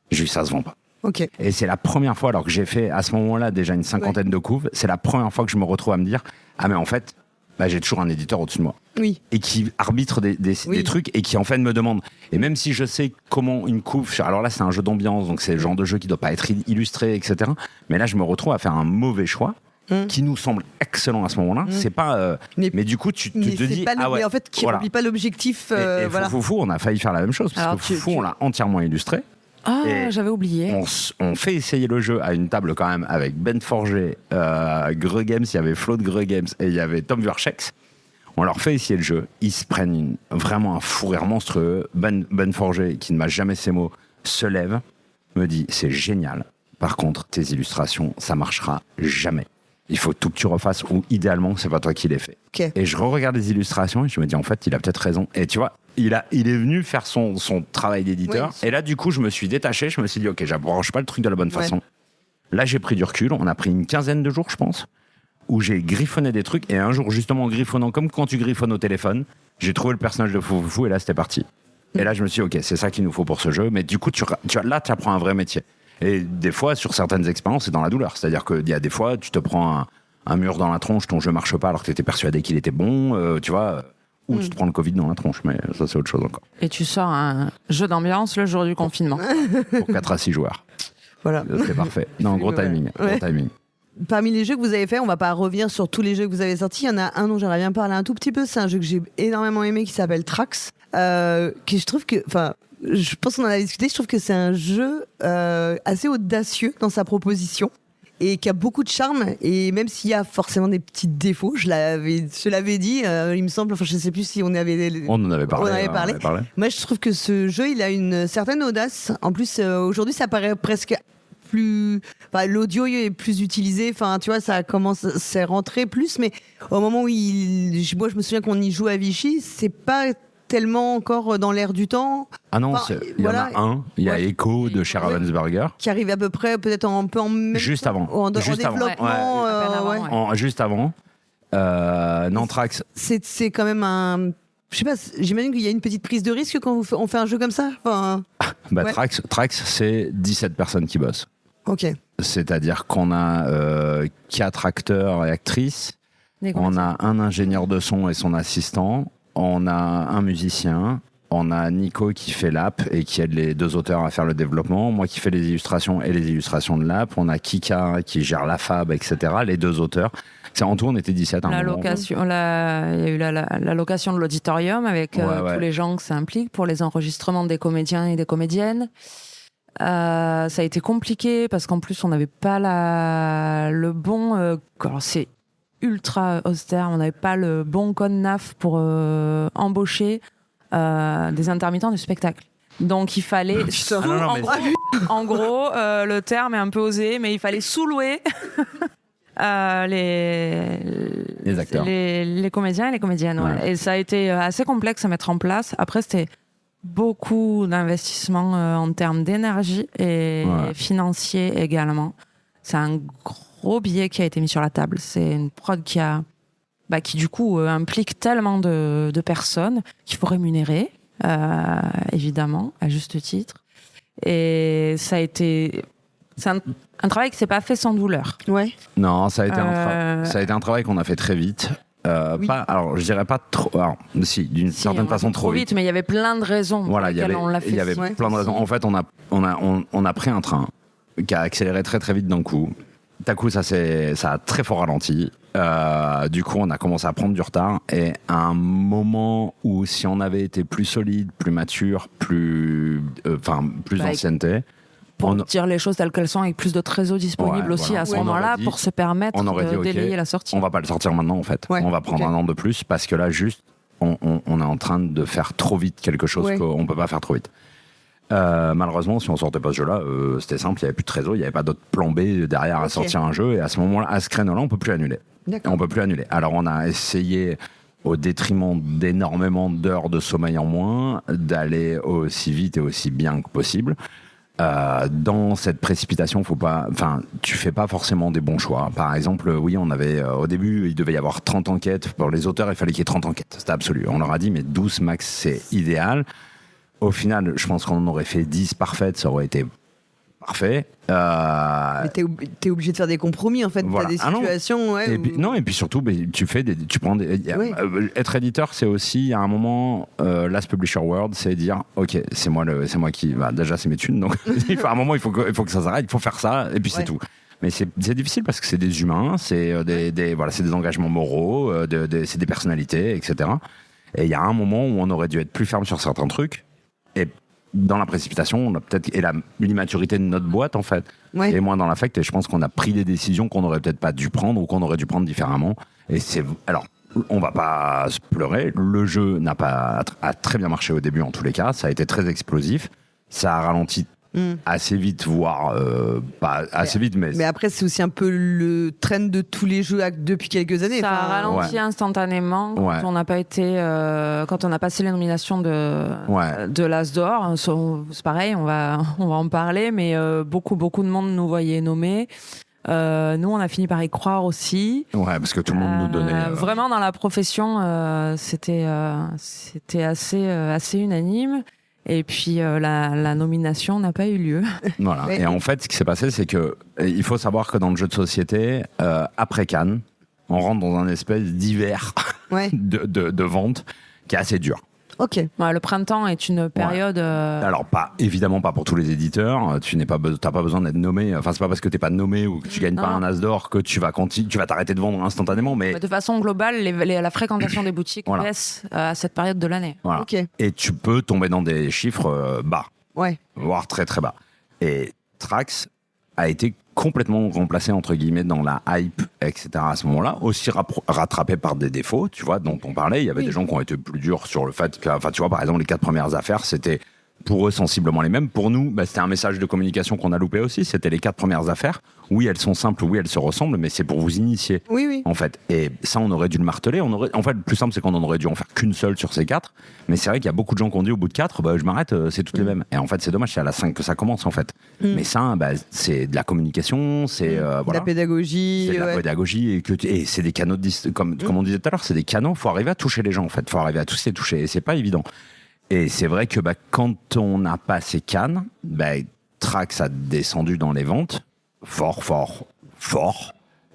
j'ai eu ça se vend pas. Ok. Et c'est la première fois, alors que j'ai fait à ce moment-là déjà une cinquantaine de couves, c'est la première fois que je me retrouve à me dire, ah mais en fait, bah, j'ai toujours un éditeur au-dessus de moi. Oui. Et qui arbitre des trucs et qui en fait me demande. Et même si je sais comment une couve, alors là c'est un jeu d'ambiance, donc c'est le genre de jeu qui doit pas être illustré, etc. Mais là je me retrouve à faire un mauvais choix qui nous semble excellent à ce moment-là. C'est pas. Mais du coup tu te dis pas ah ouais. mais en fait, qui remplit pas l'objectif. Et voilà. Foufou, on a failli faire la même chose parce Alors, que Foufou on l'a entièrement illustré. Ah, Et j'avais oublié. On fait essayer le jeu à une table quand même avec Ben Forger, Greux Games, il y avait Flo de Greux Games et il y avait Tom Verchex. On leur fait essayer le jeu, ils se prennent vraiment un fou rire monstrueux. Ben Forger, qui ne m'a jamais ces mots, se lève, me dit c'est génial. Par contre, tes illustrations, ça marchera jamais. Il faut tout que tu refasses ou idéalement, c'est pas toi qui les fait. Ok. Et je regarde les illustrations et je me dis en fait, il a peut-être raison. Et tu vois, il est venu faire son travail d'éditeur. Oui. Et là, du coup, je me suis détaché. Je me suis dit, ok, j'abranche pas le truc de la bonne façon. Là, j'ai pris du recul. On a pris une quinzaine de jours, je pense, où j'ai griffonné des trucs. Et un jour, justement, en griffonnant, comme quand tu griffonnes au téléphone, j'ai trouvé le personnage de Foufou et là, c'était parti. Et là, je me suis dit, ok, c'est ça qu'il nous faut pour ce jeu. Mais du coup, là, tu apprends un vrai métier. Et des fois, sur certaines expériences, c'est dans la douleur. C'est-à-dire qu'il y a des fois, tu te prends un mur dans la tronche, ton jeu marche pas alors que tu étais persuadé qu'il était bon, tu vois. Ou tu te prends le Covid dans la tronche, mais ça, c'est autre chose encore. Et tu sors un jeu d'ambiance le jour du confinement. Pour 4 à 6 joueurs. Voilà. C'est parfait. Non, gros timing. Ouais. Gros timing. Parmi les jeux que vous avez fait, on va pas revenir sur tous les jeux que vous avez sortis. Il y en a un dont j'aimerais bien parler un tout petit peu. C'est un jeu que j'ai énormément aimé qui s'appelle Trax. Qui je trouve que, enfin, je pense qu'on en a discuté. Je trouve que c'est un jeu assez audacieux dans sa proposition et qui a beaucoup de charme. Et même s'il y a forcément des petits défauts, je l'avais dit. Il me semble. Enfin, je sais plus si on en avait parlé. Moi, je trouve que ce jeu, il a une certaine audace. En plus, aujourd'hui, ça paraît presque plus, enfin, l'audio est plus utilisé, enfin tu vois, ça commence, c'est rentré plus, mais au moment où moi je me souviens qu'on y joue à Vichy, c'est pas tellement encore dans l'air du temps. Ah non, enfin, il y en a un, il y a ouais. Echo de chez Ravensburger. Qui arrive à peu près, peut-être un peu en même Juste avant. En développement. Ouais. Juste avant. Non, Trax. C'est quand même un. Je sais pas, j'imagine qu'il y a une petite prise de risque quand on fait un jeu comme ça. Enfin, ouais. Trax, c'est 17 personnes qui bossent. Ok. C'est-à-dire qu'on a 4 acteurs et actrices, on a un ingénieur de son et son assistant, on a un musicien, on a Nico qui fait l'app et qui aide les 2 auteurs à faire le développement, moi qui fais les illustrations et les illustrations de l'app, on a Kika qui gère la fab, etc., les 2 auteurs. En tout, on était 17 à un moment. Il y a eu la location de l'auditorium avec tous les gens que ça implique pour les enregistrements des comédiens et des comédiennes. Ça a été compliqué parce qu'en plus on n'avait pas le bon alors c'est ultra austère, on n'avait pas le bon code NAF pour embaucher des intermittents du spectacle. Donc il fallait Ah non, non, mais- en gros, le terme est un peu osé, mais il fallait sous-louer Les acteurs. les comédiens et les comédiennes. Ouais. Ouais. Et ça a été assez complexe à mettre en place. Après, c'était beaucoup d'investissement en termes d'énergie et financier également. C'est un gros billet qui a été mis sur la table. C'est une prod qui du coup implique tellement de personnes qu'il faut rémunérer, évidemment, à juste titre. Et ça a été... C'est un travail qui s'est pas fait sans douleur. Ouais. Non, ça a été un travail qu'on a fait très vite. Oui. Alors, je dirais pas trop. Alors, si, d'une certaine on a façon, fait trop vite. mais il y avait plein de raisons Voilà, pour il y lesquelles on l'a avait, fait. il y avait Ouais. plein de raisons. En fait, on a pris un train qui a accéléré très très vite d'un coup. D'un coup, ça a très fort ralenti. Du coup, on a commencé à prendre du retard. Et à un moment où, si on avait été plus solide, plus mature, plus d'ancienneté, Pour on- dire les choses telles qu'elles sont, avec plus de trésors disponibles Ouais, aussi voilà. à ce On aurait moment-là, dit- pour se permettre on aurait dit, de ok, délayer la sortie. on va pas le sortir maintenant en fait. Ouais, On va prendre ok. un an de plus parce que là, juste, on est en train de faire trop vite quelque chose Ouais. qu'on peut pas faire trop vite. Malheureusement, si on sortait pas ce jeu-là, c'était simple, il y avait plus de trésor, il y avait pas d'autre plan B derrière à Ok. sortir un jeu. Et à ce moment-là, à ce créneau-là, on peut plus annuler. D'accord. On peut plus annuler. Alors, on a essayé, au détriment d'énormément d'heures de sommeil en moins, d'aller aussi vite et aussi bien que possible. Dans cette précipitation, tu fais pas forcément des bons choix. Par exemple, oui, on avait au début, il devait y avoir 30 enquêtes. Pour les auteurs, il fallait qu'il y ait 30 enquêtes. C'était absolu. On leur a dit, mais 12 max, c'est idéal. Au final, je pense qu'on en aurait fait 10 parfaites, ça aurait été parfait. Mais t'es obligé de faire des compromis en fait. Voilà. T'as des Ah non. situations. Ouais, Et puis, où- non, et puis surtout, tu prends des. Ouais. Être éditeur, c'est aussi à un moment, Last Publisher World, c'est dire, ok, c'est moi qui. Déjà, c'est mes thunes, donc à un moment, il faut que ça s'arrête, il faut faire ça, et puis c'est Ouais. tout. Mais c'est difficile parce que c'est des humains, c'est c'est des engagements moraux, c'est des personnalités, etc. Et il y a un moment où on aurait dû être plus ferme sur certains trucs, et dans la précipitation, on a peut-être l'immaturité de notre boîte en fait, Ouais. et moins dans l'affect. Et je pense qu'on a pris des décisions qu'on n'aurait peut-être pas dû prendre ou qu'on aurait dû prendre différemment. Et alors, on va pas se pleurer. Le jeu a très bien marché au début en tous les cas. Ça a été très explosif. Ça a ralenti assez vite, voire pas assez vite, Mais après, c'est aussi un peu le trend de tous les jeux depuis quelques années. Ça a Enfin, ralenti Ouais. instantanément quand Ouais. on n'a pas été, quand on a passé les nominations Ouais. de l'As d'Or. C'est pareil, on va en parler, mais beaucoup de monde nous voyait nommer. Nous, on a fini par y croire aussi. Ouais, parce que tout le monde nous donnait. Vraiment dans la profession, c'était assez unanime. Et puis la nomination n'a pas eu lieu. Voilà. Ouais. Et en fait, ce qui s'est passé, c'est que il faut savoir que dans le jeu de société, après Cannes, on rentre dans un espèce d'hiver Ouais. de vente qui est assez dur. Ok. Ouais, le printemps est une période. Alors, évidemment pas pour tous les éditeurs. Tu n'as pas besoin d'être nommé. Enfin, c'est pas parce que t'es pas nommé ou que tu gagnes pas Non. un as d'or que tu vas t'arrêter de vendre instantanément. Mais De façon globale, la fréquentation des boutiques Voilà. baisse à cette période de l'année. voilà. Ok. Et tu peux tomber dans des chiffres bas, Ouais. voire très très bas. Et Trax a été complètement remplacé entre guillemets dans la hype, etc. à ce moment-là, aussi rattrapé par des défauts, tu vois, dont on parlait. Il y avait Oui. des gens qui ont été plus durs sur le fait que, enfin, tu vois, par exemple, les 4 premières affaires, c'était pour eux sensiblement les mêmes. Pour nous, c'était un message de communication qu'on a loupé aussi. C'était les 4 premières affaires. Oui, elles sont simples, oui, elles se ressemblent, mais c'est pour vous initier. Oui, oui. En fait, et ça, on aurait dû le marteler. En fait, le plus simple, c'est qu'on en aurait dû en faire qu'une seule sur ces 4. Mais c'est vrai qu'il y a beaucoup de gens qui ont dit au bout de 4, je m'arrête, c'est toutes les mêmes. Et en fait, c'est dommage, c'est à la 5 que ça commence, en fait. Mais ça, c'est de la communication, c'est De voilà. la pédagogie. C'est de la ouais. pédagogie et c'est des canaux comme on disait tout à l'heure, c'est des canaux. Faut arriver à toucher les gens, en fait. Faut arriver à tous les toucher, et c'est pas évident. Et c'est vrai que quand on a passé Cannes, Trax a descendu dans les ventes fort.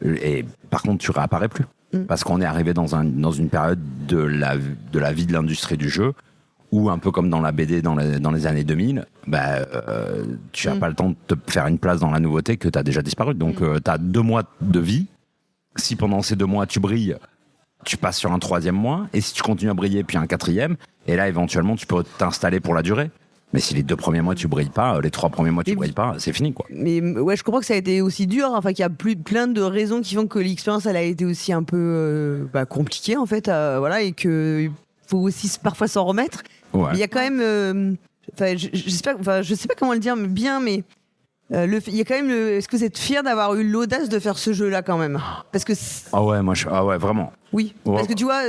Et par contre, tu réapparais plus. Parce qu'on est arrivé dans une période de la vie de l'industrie du jeu où, un peu comme dans la BD dans les années 2000, tu n'as pas le temps de te faire une place dans la nouveauté que tu as déjà disparu. Donc, tu as 2 mois de vie. Si pendant ces 2 mois, tu brilles, tu passes sur un 3e mois. Et si tu continues à briller, puis un 4e, et là, éventuellement, tu peux t'installer pour la durée. Mais si les 2 premiers mois, tu brilles pas, les 3 premiers mois, tu Et brilles pas, c'est fini, quoi. Mais ouais, je comprends que ça a été aussi dur. Enfin, qu'il y a plein de raisons qui font que l'expérience, elle a été aussi un peu compliquée, en fait. Voilà, et qu'il faut aussi parfois s'en remettre. Ouais. Mais il y a quand même. je sais pas comment le dire bien, mais il y a quand même est-ce que vous êtes fier d'avoir eu l'audace de faire ce jeu-là quand même? Parce que Ah ouais, vraiment. oui, Ouais. parce que tu vois,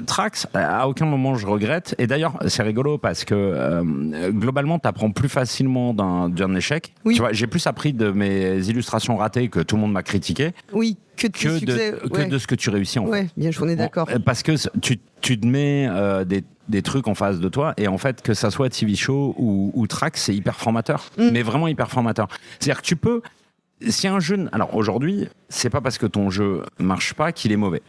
Trax, à aucun moment je regrette. Et d'ailleurs, c'est rigolo parce que globalement, tu apprends plus facilement d'un échec. Oui. Tu vois, j'ai plus appris de mes illustrations ratées que tout le monde m'a critiqué oui, que de succès, que de ce que tu réussis en fait. Ouais, bien, on est d'accord. Parce que tu te mets des trucs en face de toi et en fait, que ça soit TV Show ou Trax, c'est hyper formateur. Mais vraiment hyper formateur. C'est-à-dire que tu peux. Si un jeu. Alors aujourd'hui, c'est pas parce que ton jeu marche pas qu'il est mauvais.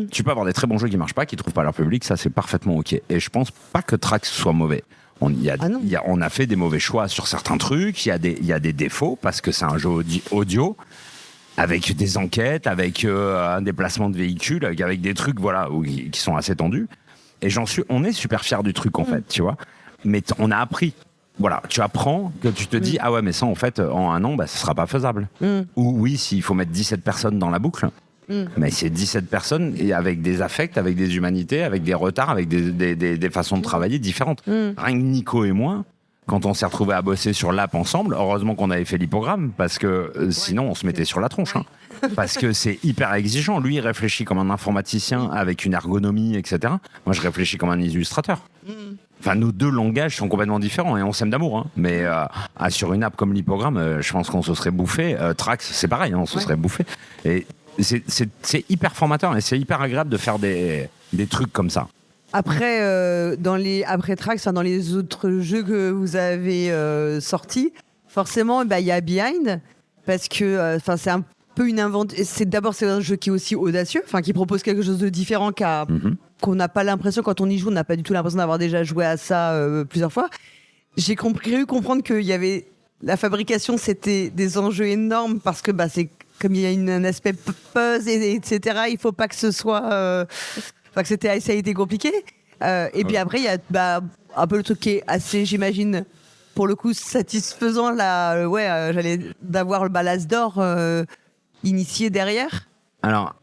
Tu peux avoir des très bons jeux qui marchent pas, qui trouvent pas leur public, ça c'est parfaitement ok. Et je pense pas que Trax soit mauvais. On a fait des mauvais choix sur certains trucs, il y a des défauts parce que c'est un jeu audio avec des enquêtes, avec un déplacement de véhicules, avec des trucs voilà, qui sont assez tendus. Et on est super fiers du truc en fait, tu vois. Mais on a appris. Voilà, tu apprends que tu te dis ah ouais mais ça en fait en un an ce sera pas faisable. Ou oui s'il faut mettre 17 personnes dans la boucle, mais c'est 17 personnes et avec des affects, avec des humanités, avec des retards, avec des façons de travailler différentes. Rien que Nico et moi, quand on s'est retrouvés à bosser sur l'app ensemble, heureusement qu'on avait fait l'hypogramme parce que sinon on se mettait sur la tronche. Parce que c'est hyper exigeant. Lui, il réfléchit comme un informaticien avec une ergonomie, etc. Moi, je réfléchis comme un illustrateur. Enfin, nos deux langages sont complètement différents et on s'aime d'amour. Mais sur une app comme l'hypogramme, je pense qu'on se serait bouffé. Trax, c'est pareil, on se serait bouffé. Et c'est hyper formateur et c'est hyper agréable de faire des trucs comme ça. Après, après Trax, dans les autres jeux que vous avez sortis, forcément, il y a Behind parce que c'est un peu une invention. C'est un jeu qui est aussi audacieux, qui propose quelque chose de différent qu'on n'a pas l'impression, quand on y joue, on n'a pas du tout l'impression d'avoir déjà joué à ça plusieurs fois. J'ai cru comprendre qu'il y avait la fabrication, c'était des enjeux énormes parce que c'est comme il y a un aspect puzzle etc. Il faut pas que ce soit que ça a été compliqué. Et puis après il y a un peu le truc qui est assez, j'imagine, pour le coup satisfaisant d'avoir le l'as d'or initié derrière. Alors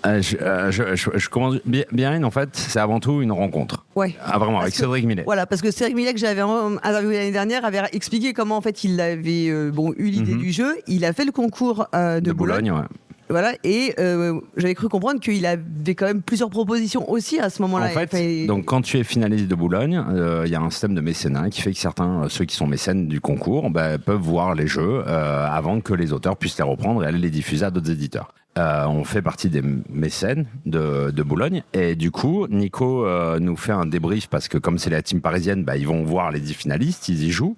je commence bien. En fait, c'est avant tout une rencontre. Ouais. Ah, vraiment, avec Cédric Millet. Voilà, parce que Cédric Millet, que j'avais interviewé l'année dernière, avait expliqué comment en fait il avait eu l'idée du jeu. Il a fait le concours de Boulogne. Ouais. Voilà, et j'avais cru comprendre qu'il avait quand même plusieurs propositions aussi à ce moment-là. En fait, donc quand tu es finaliste de Boulogne, il y a un système de mécénat qui fait que ceux qui sont mécènes du concours peuvent voir les jeux avant que les auteurs puissent les reprendre et aller les diffuser à d'autres éditeurs. On fait partie des mécènes de Boulogne et du coup Nico nous fait un débrief parce que comme c'est la team parisienne, ils vont voir les 10 finalistes, ils y jouent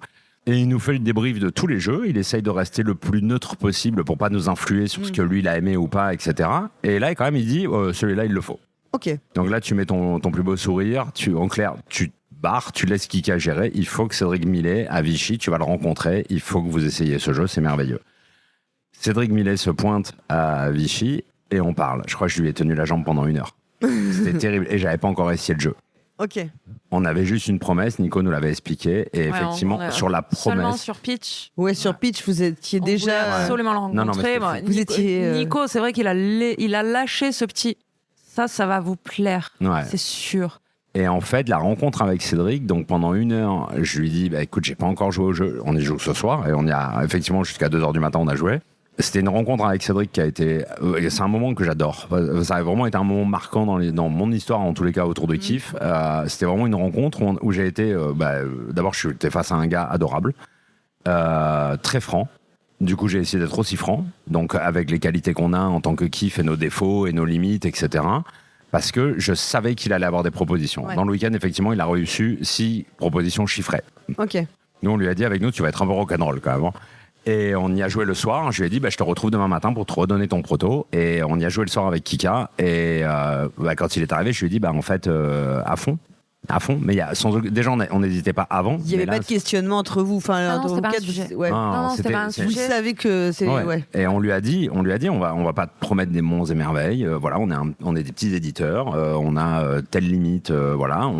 et il nous fait le débrief de tous les jeux, il essaye de rester le plus neutre possible pour pas nous influer sur ce que lui il a aimé ou pas, etc. Et là quand même il dit celui-là il le faut. Ok. Donc là tu mets ton plus beau sourire, en clair tu barres, tu laisses Kika gérer, il faut que Cédric Millet à Vichy, tu vas le rencontrer, il faut que vous essayiez ce jeu, c'est merveilleux. Cédric Millet se pointe à Vichy et on parle. Je crois que je lui ai tenu la jambe pendant 1 heure. C'était terrible et j'avais pas encore essayé le jeu. Ok. On avait juste une promesse, Nico nous l'avait expliqué et effectivement sur la promesse. Seulement sur pitch. Ouais, sur pitch vous étiez déjà. On voulait absolument le rencontrer. Vous étiez. Nico, c'est vrai qu'il a lâché ce petit. Ça va vous plaire. Ouais. C'est sûr. Et en fait, la rencontre avec Cédric, donc pendant 1 heure, je lui dis écoute, j'ai pas encore joué au jeu, on y joue ce soir et on y a effectivement jusqu'à 2h du matin on a joué. C'était une rencontre avec Cédric qui a été. C'est un moment que j'adore. Ça a vraiment été un moment marquant dans mon histoire, en tous les cas, autour de Kiff. C'était vraiment une rencontre où j'ai été. D'abord, j'étais face à un gars adorable, très franc. Du coup, j'ai essayé d'être aussi franc, donc avec les qualités qu'on a en tant que Kiff et nos défauts et nos limites, etc. Parce que je savais qu'il allait avoir des propositions. Ouais. Dans le week-end, effectivement, il a reçu 6 propositions chiffrées. Ok. Nous, on lui a dit avec nous, tu vas être un peu rock'n'roll quand même. Et on y a joué le soir. Je lui ai dit, je te retrouve demain matin pour te redonner ton proto. Et on y a joué le soir avec Kika. Et quand il est arrivé, je lui ai dit, en fait, à fond. Mais déjà, on n'hésitait pas avant. Il n'y avait pas de questionnement entre vous. Non, c'était pas un sujet. Ouais. Non, c'était pas un sujet. Vous savez que c'est. Ouais. Et on lui a dit, on va pas te promettre des monts et merveilles. Voilà, on est des petits éditeurs. On a telle limite. Voilà,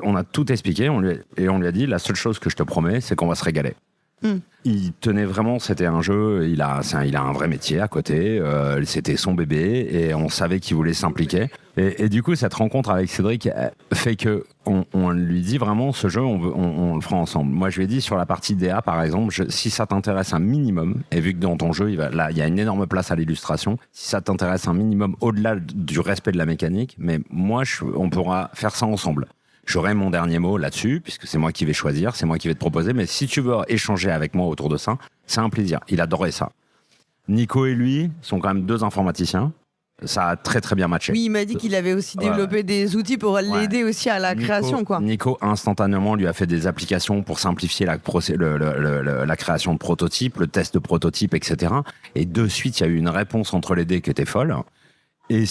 on a tout expliqué. Et on lui a dit, la seule chose que je te promets, c'est qu'on va se régaler. Il tenait vraiment, c'était un jeu, il a un vrai métier à côté, c'était son bébé et on savait qu'il voulait s'impliquer. Et du coup, cette rencontre avec Cédric fait que on lui dit vraiment, ce jeu, on le fera ensemble. Moi, je lui ai dit sur la partie DA, par exemple, si ça t'intéresse un minimum, et vu que dans ton jeu, il y a une énorme place à l'illustration, si ça t'intéresse un minimum au-delà du respect de la mécanique, mais moi, on pourra faire ça ensemble. J'aurai mon dernier mot là-dessus, puisque c'est moi qui vais choisir, c'est moi qui vais te proposer. Mais si tu veux échanger avec moi autour de ça, c'est un plaisir. Il adorait ça. Nico et lui sont quand même 2 informaticiens. Ça a très très bien matché. Oui, il m'a dit qu'il avait aussi développé des outils pour l'aider aussi à la création, quoi. Nico, instantanément, lui a fait des applications pour simplifier la création de prototypes, le test de prototypes, etc. Et de suite, il y a eu une réponse entre les deux qui était folle. Et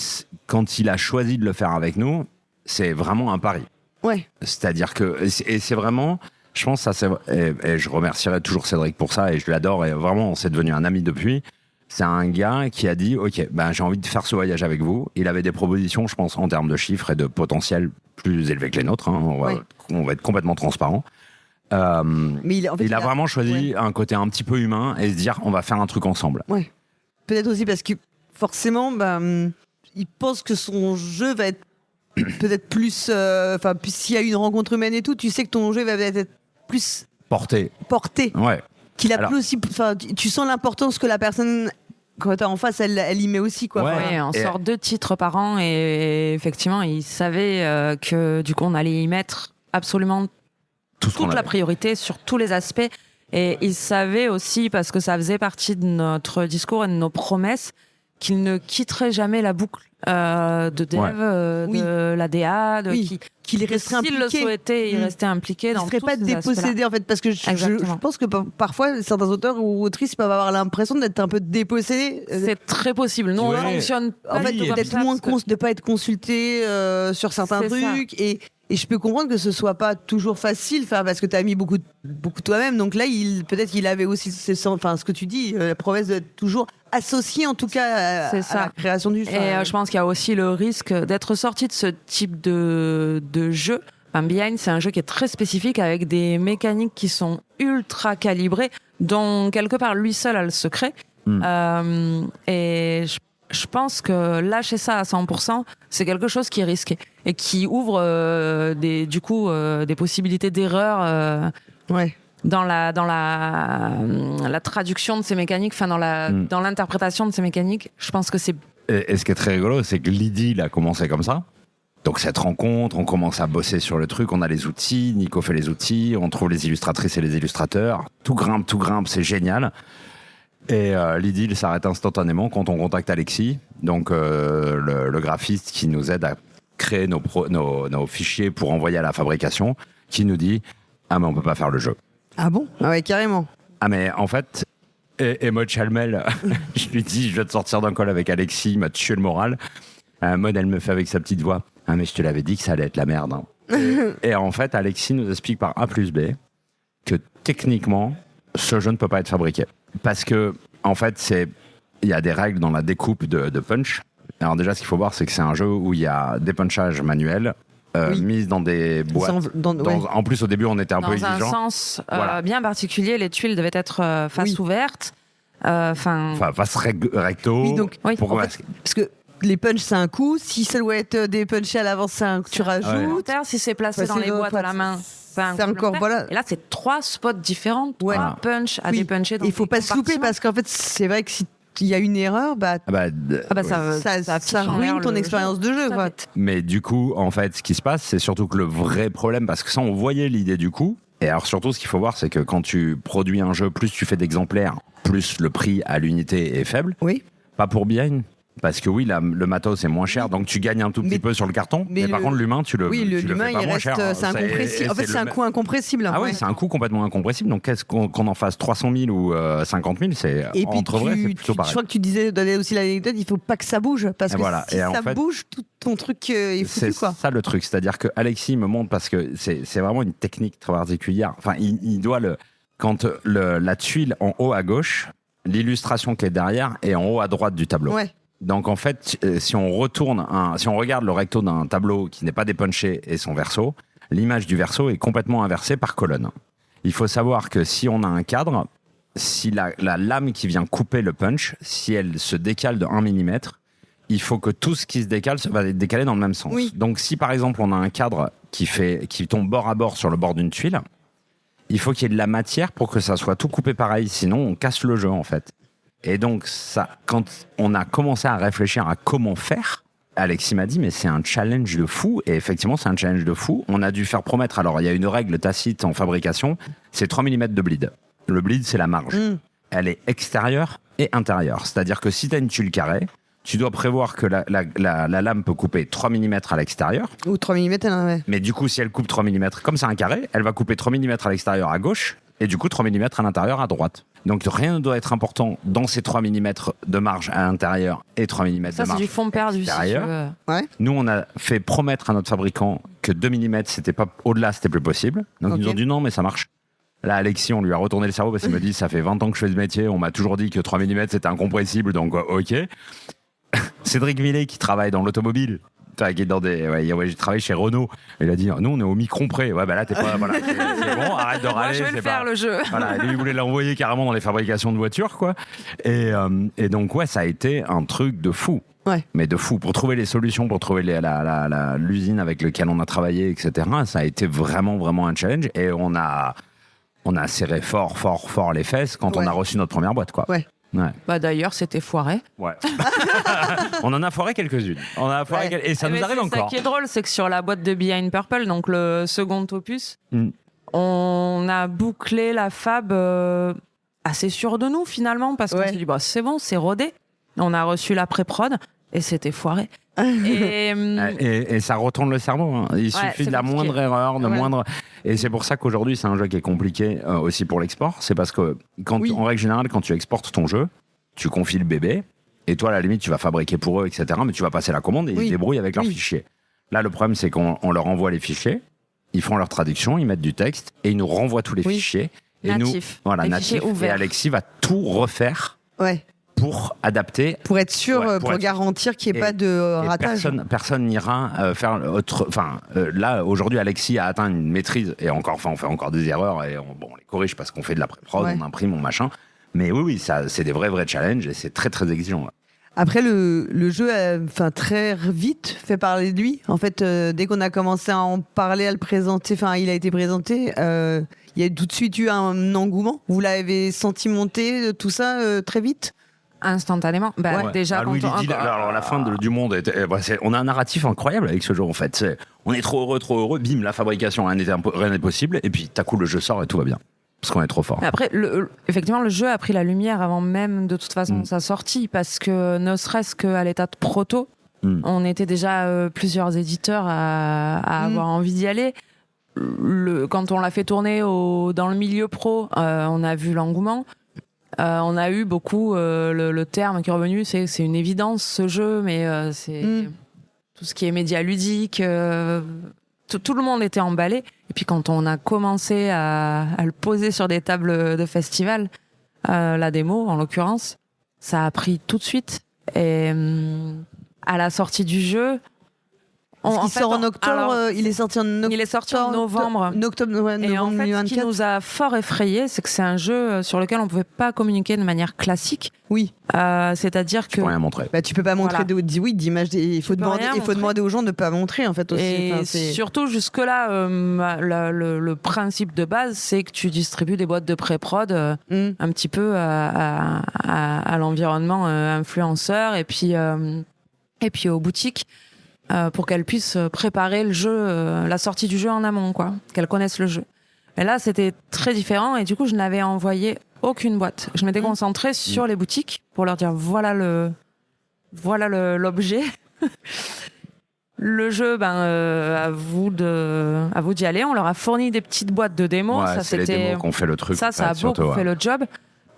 quand il a choisi de le faire avec nous, c'est vraiment un pari. Ouais. C'est-à-dire que, et c'est vraiment, je pense, ça c'est, et je remercierai toujours Cédric pour ça, et je l'adore, et vraiment, on s'est devenu un ami depuis. C'est un gars qui a dit, ok, ben, j'ai envie de faire ce voyage avec vous. Il avait des propositions, je pense, en termes de chiffres et de potentiel plus élevés que les nôtres. Hein. On va être complètement transparent. Mais il a vraiment choisi un côté un petit peu humain et se dire, on va faire un truc ensemble. Ouais. Peut-être aussi parce que forcément, il pense que son jeu va être peut-être plus, s'il y a une rencontre humaine et tout, tu sais que ton jeu va peut-être être plus porté. Ouais. Qu'il a plus aussi, tu sens l'importance que la personne quand t'es en face, elle y met aussi, quoi. Ouais, on sort 2 titres par an et effectivement, il savait que du coup, on allait y mettre absolument toute la priorité sur tous les aspects. Et il savait aussi, parce que ça faisait partie de notre discours et de nos promesses, qu'il ne quitterait jamais la boucle de dev, de la DA, qu'il resterait impliqué. S'il le souhaitait, il restait impliqué dans tous ces aspects-là. Il ne serait pas dépossédé, en fait, parce que je pense que parfois, certains auteurs ou autrices peuvent avoir l'impression d'être un peu dépossédés. C'est très possible. Nous, on fonctionne pas en fait, d'être moins de pas être consulté sur certains trucs. Et je peux comprendre que ce soit pas toujours facile, parce que tu as mis beaucoup toi-même. Donc là, peut-être qu'il avait aussi ce que tu dis, la promesse d'être toujours associé, en tout cas, à la création du jeu. Et je pense qu'il y a aussi le risque d'être sorti de ce type de jeu. Behind, c'est un jeu qui est très spécifique avec des mécaniques qui sont ultra calibrées, dont quelque part lui seul a le secret. Et je pense que lâcher ça à 100%, c'est quelque chose qui est risqué et qui ouvre des possibilités d'erreur dans la traduction de ces mécaniques, dans l'interprétation de ces mécaniques. Je pense que c'est... Et ce qui est très rigolo, c'est que l'idylle a commencé comme ça. Donc cette rencontre, on commence à bosser sur le truc, on a les outils, Nico fait les outils, on trouve les illustratrices et les illustrateurs, tout grimpe, c'est génial. Et l'idylle s'arrête instantanément quand on contacte Alexis, donc le graphiste qui nous aide à créer nos fichiers pour envoyer à la fabrication, qui nous dit « Ah mais on peut pas faire le jeu ». Ah bon ? Ah ouais, carrément. Ah mais en fait, et Maud Chalmel, je lui dis « Je vais te sortir d'un call avec Alexis, il m'a tué le moral ». Maud, elle me fait avec sa petite voix « Ah mais je te l'avais dit que ça allait être la merde hein. ». Et en fait, Alexis nous explique par A plus B que techniquement, ce jeu ne peut pas être fabriqué. Parce que, en fait, il y a des règles dans la découpe de punch. Alors déjà, ce qu'il faut voir, c'est que c'est un jeu où il y a des punchages manuels mis dans des boîtes. En plus, au début, on était un peu exigeant. Dans un sens bien particulier, les tuiles devaient être face ouverte. Face recto. Oui, donc, parce que les punchs, c'est un coup. Si ça doit être des punchés à l'avance, c'est un coup tu rajoutes. Si c'est placé dans les boîtes à la main, c'est encore voilà. Et là, c'est 3 spots différents, 3 punch à dépuncher. Il faut pas se louper parce qu'en fait, c'est vrai que si il y a une erreur, ça ruine ton expérience de jeu. Mais du coup, en fait, ce qui se passe, c'est surtout que le vrai problème, parce que ça, on voyait l'idée du coup. Et alors surtout, ce qu'il faut voir, c'est que quand tu produis un jeu, plus tu fais d'exemplaires, plus le prix à l'unité est faible. Oui. Pas pour Behind. Parce que le matos est moins cher, donc tu gagnes un tout petit peu sur le carton. Mais par contre, l'humain, tu le fais pas moins cher. C'est incompressible. En fait, c'est un coût incompressible. Ah oui, c'est un coût complètement incompressible. Donc, qu'on en fasse 300 000 ou 50 000, c'est entre vrai, c'est plutôt pareil. Je crois que tu disais, donner aussi l'anecdote, il faut pas que ça bouge. Parce que si ça bouge, tout ton truc est foutu, quoi. C'est ça le truc. C'est-à-dire que Alexis me montre, parce que c'est vraiment une technique très particulière. Enfin, il doit quand la tuile en haut à gauche, l'illustration qui est derrière est en haut à droite du tableau. Ouais. Donc en fait, si on regarde le recto d'un tableau qui n'est pas dépunché et son verso, l'image du verso est complètement inversée par colonne. Il faut savoir que si on a un cadre, si la lame qui vient couper le punch, si elle se décale de 1 mm, il faut que tout ce qui se décale va être décalé dans le même sens. Oui. Donc si par exemple on a un cadre qui tombe bord à bord sur le bord d'une tuile, il faut qu'il y ait de la matière pour que ça soit tout coupé pareil, sinon on casse le jeu en fait. Et donc ça, quand on a commencé à réfléchir à comment faire, Alexis m'a dit mais c'est un challenge de fou, et effectivement c'est un challenge de fou. On a dû faire promettre, alors il y a une règle tacite en fabrication, c'est 3 mm de bleed. Le bleed c'est la marge. Elle est extérieure et intérieure, c'est-à-dire que si tu as une tuile carrée, tu dois prévoir que la lame peut couper 3 mm à l'extérieur. Ou 3 mm, ouais. Mais du coup, si elle coupe 3 mm, comme c'est un carré, elle va couper 3 mm à l'extérieur à gauche et du coup 3 mm à l'intérieur à droite. Donc rien ne doit être important dans ces 3 mm de marge à l'intérieur et 3 mm de marge Ça, c'est du fond perdu, si tu extérieur. veux. Ouais. Nous, on a fait promettre à notre fabricant que 2 mm, c'était pas, au-delà, c'était plus possible. Donc ils nous ont dit non, mais ça marche. Là, Alexis, on lui a retourné le cerveau parce qu'il me dit ça fait 20 ans que je fais ce métier, on m'a toujours dit que 3 mm c'était incompressible, donc ok. Cédric Millet qui travaille dans l'automobile, qui est dans j'ai travaillé chez Renault. Il a dit nous on est au micron près. Ouais, bah là t'es pas. Voilà, c'est bon, arrête de râler. Moi, je vais le faire, le jeu. Voilà, lui il voulait l'envoyer carrément dans les fabrications de voitures, quoi. Et donc ouais, ça a été un truc de fou. Ouais. Mais de fou. Pour trouver les solutions, pour trouver l'usine avec laquelle on a travaillé, etc. Ça a été vraiment, vraiment un challenge. Et on a serré fort les fesses quand on a reçu notre première boîte, quoi. Ouais. Ouais. Bah, d'ailleurs, c'était foiré. Ouais. On en a foiré quelques-unes. Et ça nous arrive encore. Ce qui est drôle, c'est que sur la boîte de Behind Purple, donc le second opus, Mm. on a bouclé la fab assez sûr de nous finalement, parce qu'on s'est dit bah, c'est bon, c'est rodé. On a reçu la pré-prod et c'était foiré. Et ça retourne le cerveau. Hein. Il suffit de la moindre erreur, moindre. Et c'est pour ça qu'aujourd'hui, c'est un jeu qui est compliqué aussi pour l'export. C'est parce que, en règle générale, quand tu exportes ton jeu, tu confies le bébé. Et toi, à la limite, tu vas fabriquer pour eux, etc. Mais tu vas passer la commande et ils se débrouillent avec leurs fichiers. Là, le problème, c'est qu'on leur envoie les fichiers. Ils font leur traduction, ils mettent du texte et ils nous renvoient tous les fichiers. Et natifs. Nous, voilà, natifs. Et Alexis va tout refaire. Ouais. Pour adapter. Pour être sûr, pour garantir qu'il n'y ait pas de ratage. Personne n'ira faire autre. Enfin, là, aujourd'hui, Alexis a atteint une maîtrise. Et encore, on fait encore des erreurs et on les corrige parce qu'on fait de la pré-prod, on imprime, on machin. Mais oui, ça, c'est des vrais challenges et c'est très, très exigeant. Ouais. Après, le jeu a très vite fait parler de lui. En fait, dès qu'on a commencé à en parler, à le présenter, il a été présenté, il y a tout de suite eu un engouement. Vous l'avez senti monter, tout ça, très vite? Instantanément. Déjà, Louis Lydie, alors la fin du monde, on a un narratif incroyable avec ce jeu en fait. On est trop heureux, bim, la fabrication, rien n'est possible, et puis d'un coup le jeu sort et tout va bien. Parce qu'on est trop fort. Après, effectivement, le jeu a pris la lumière avant même de toute façon sa sortie, parce que ne serait-ce qu'à l'état de proto, on était déjà plusieurs éditeurs à avoir envie d'y aller. Quand on l'a fait tourner dans le milieu pro, on a vu l'engouement. On a eu beaucoup le terme qui est revenu, c'est une évidence ce jeu, mais c'est tout ce qui est média ludique, tout le monde était emballé. Et puis quand on a commencé à le poser sur des tables de festival, la démo en l'occurrence, ça a pris tout de suite. Et à la sortie du jeu, il sort en octobre, il est sorti en octobre. Il est sorti en novembre. Novembre et en fait, 2024. ce qui nous a fort effrayé, c'est que c'est un jeu sur lequel on ne pouvait pas communiquer de manière classique. Oui. C'est-à-dire que tu peux rien montrer. Tu peux pas montrer d'images. Il faut demander aux gens de ne pas montrer en fait aussi. Et surtout jusque-là, le principe de base, c'est que tu distribues des boîtes de pré-prod un petit peu à l'environnement influenceur et puis aux boutiques. Pour qu'elles puissent préparer le jeu, la sortie du jeu en amont, quoi, qu'elles connaissent le jeu. Et là, c'était très différent et du coup, je n'avais envoyé aucune boîte. Je m'étais concentrée sur les boutiques pour leur dire voilà l'objet. Le jeu, à vous d'y aller. On leur a fourni des petites boîtes de démos. Ouais, c'est les démos qu'on fait le truc. Ça a beaucoup fait le job.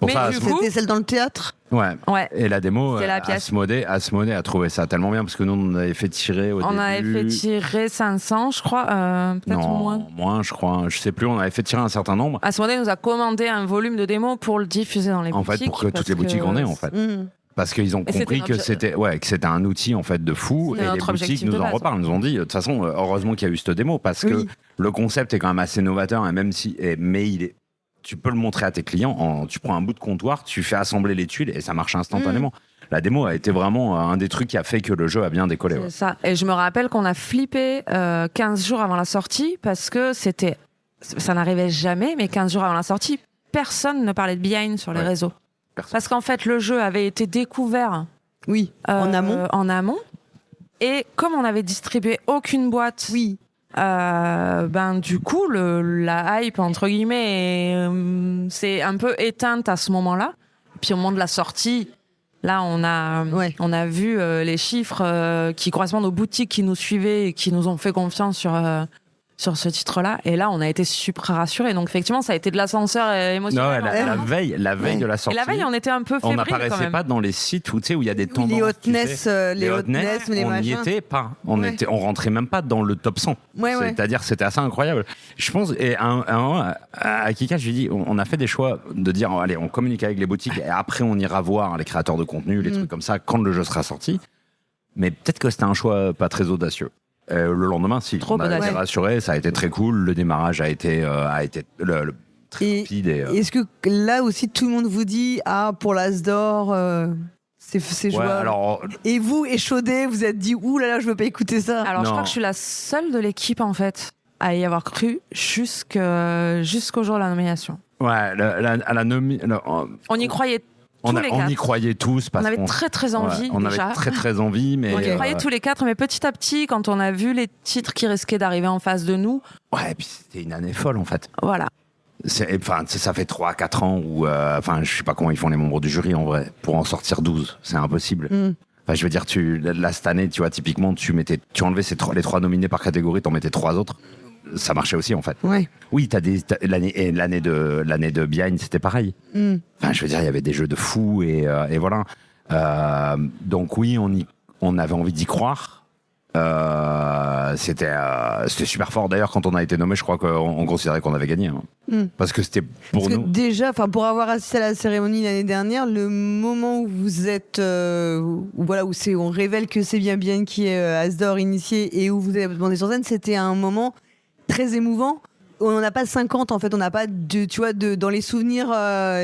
Mais c'était celle dans le théâtre. Ouais. Et la démo, Asmodée a trouvé ça tellement bien parce que nous on avait fait tirer au début. On avait fait tirer 500, je crois, peut-être moins. Moins, je crois. Je sais plus. On avait fait tirer un certain nombre. Asmodée nous a commandé un volume de démos pour le diffuser dans les boutiques. En fait, pour que toutes les boutiques en aient, en fait. Parce qu'ils ont Et c'était compris que notre- c'était un outil en fait de fou, C'était et les notre boutiques objectif nous de en base. reparlent, nous ont dit de toute façon heureusement qu'il y a eu cette démo parce que Oui. le concept est quand même assez novateur, et même si tu peux le montrer à tes clients, tu prends un bout de comptoir, tu fais assembler les tuiles et ça marche instantanément. La démo a été vraiment un des trucs qui a fait que le jeu a bien décollé. Ouais. C'est ça. Et je me rappelle qu'on a flippé 15 jours avant la sortie parce que ça n'arrivait jamais, mais 15 jours avant la sortie, personne ne parlait de Behind sur les Ouais. réseaux. Personne. Parce qu'en fait, le jeu avait été découvert Oui, en amont. En amont. Et comme on n'avait distribué aucune boîte, Oui. du coup, la hype, entre guillemets, s'est un peu éteinte à ce moment-là. Puis au moment de la sortie, là, on a vu les chiffres qui correspondent aux boutiques qui nous suivaient et qui nous ont fait confiance sur ce titre-là. Et là, on a été super rassurés. Donc, effectivement, ça a été de l'ascenseur Non, émotionnel. la veille de la Et sortie. la veille, on était un peu On fébrile quand n'apparaissait même. pas dans les sites où il y a des tendances. les tu hotness, sais. les hotness, les on n'y machins. était pas. On Ouais. rentrait même pas dans le top 100. Ouais. C'est-à-dire, c'était assez incroyable. Je pense, et à Kika, je lui dis, on a fait des choix de dire, allez, on communique avec les boutiques et après, on ira voir les créateurs de contenu, les trucs comme ça, quand le jeu sera sorti. Mais peut-être que c'était un choix pas très audacieux. Le lendemain, si, Trop on a été audacieux. rassurés, ça a été très cool. Le démarrage a été très Et rapide. est-ce que là aussi tout le monde vous dit pour l'Asdor c'est Ouais, jouable. alors, Et vous, échaudé, vous êtes dit ouh là là, je veux pas écouter ça. Alors, je Non. crois que je suis la seule de l'équipe, en fait, à y avoir cru jusqu'au jour de la nomination. ouais, à la On y croyait tous les on y quatre. croyait tous. Parce On avait qu'on- très, très envie, ouais, on déjà. avait très très envie, mais On y croyait tous les quatre, mais petit à petit, quand on a vu les titres qui risquaient d'arriver en face de nous, ouais, et puis c'était une année folle en fait. voilà. Ça fait 3-4 ans où, je sais pas comment ils font les membres du jury en vrai, pour en sortir 12, c'est impossible. Enfin, je veux dire, là, cette année, tu vois, typiquement, tu enlevais les 3 nominés par catégorie, t'en mettais 3 autres. Ça marchait aussi en fait. Ouais. Oui, l'année de Behind, c'était pareil. Enfin, je veux dire, il y avait des jeux de fous et voilà. Donc oui, on avait envie d'y croire. C'était super fort. D'ailleurs, quand on a été nommé, je crois qu'on considérait qu'on avait gagné. Hein. Parce que c'était pour Parce que nous. déjà, pour avoir assisté à la cérémonie l'année dernière, le moment où vous êtes, on révèle que c'est bien qui est Asdor initié et où vous avez demandé sur scène, c'était un moment très émouvant. On n'en a pas 50 en fait, on n'a pas dans les souvenirs,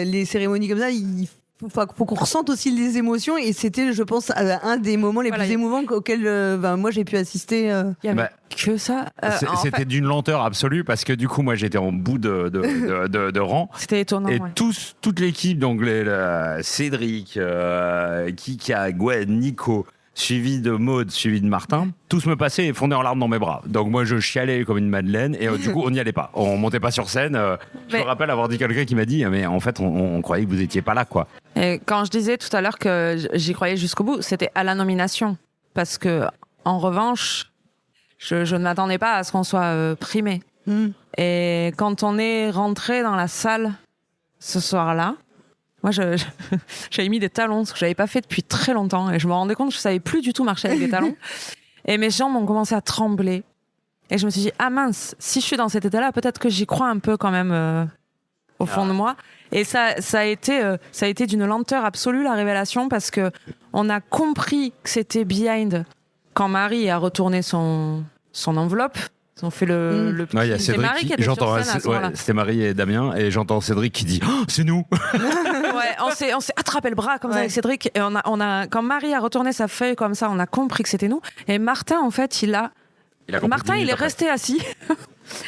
les cérémonies comme ça, il faut qu'on ressente aussi les émotions et c'était, je pense, un des moments les Voilà, plus émouvants auxquels moi j'ai pu assister. Il y avait Bah, que ça. C'était En fait, d'une lenteur absolue parce que du coup, moi, j'étais en bout de rang. c'était étonnant. Et ouais. toute l'équipe, donc Cédric, Kika, Gwen, Nico, suivi de Maud, suivi de Martin, tous me passaient et fondaient en larmes dans mes bras. Donc moi, je chialais comme une madeleine et du coup, on n'y allait pas. On montait pas sur scène. Je me Mais- rappelle avoir dit quelqu'un qui m'a dit, mais en fait, on croyait que vous étiez pas là, quoi. Et quand je disais tout à l'heure que j'y croyais jusqu'au bout, c'était à la nomination. Parce que, en revanche, je ne m'attendais pas à ce qu'on soit primé. Et quand on est rentré dans la salle ce soir-là, moi, j'avais mis des talons, ce que j'avais pas fait depuis très longtemps. Et je me rendais compte que je savais plus du tout marcher avec des talons. Et mes jambes ont commencé à trembler. Et je me suis dit, ah mince, si je suis dans cet état-là, peut-être que j'y crois un peu quand même au fond de moi. Et ça a été d'une lenteur absolue, la révélation, parce que on a compris que c'était Behind quand Marie a retourné son enveloppe. Ils ont fait le petit... Ouais, il y a C'est Cédric Marie qui était sur scène à ce moment-là. c'était Marie et Damien et j'entends Cédric qui dit, oh, c'est nous. Ouais, on s'est attrapé le bras comme ça Ouais. avec Cédric et on a quand Marie a retourné sa feuille comme ça, on a compris que c'était nous. Et Martin, en fait, Il a compris Martin, 10 il minutes est après. resté assis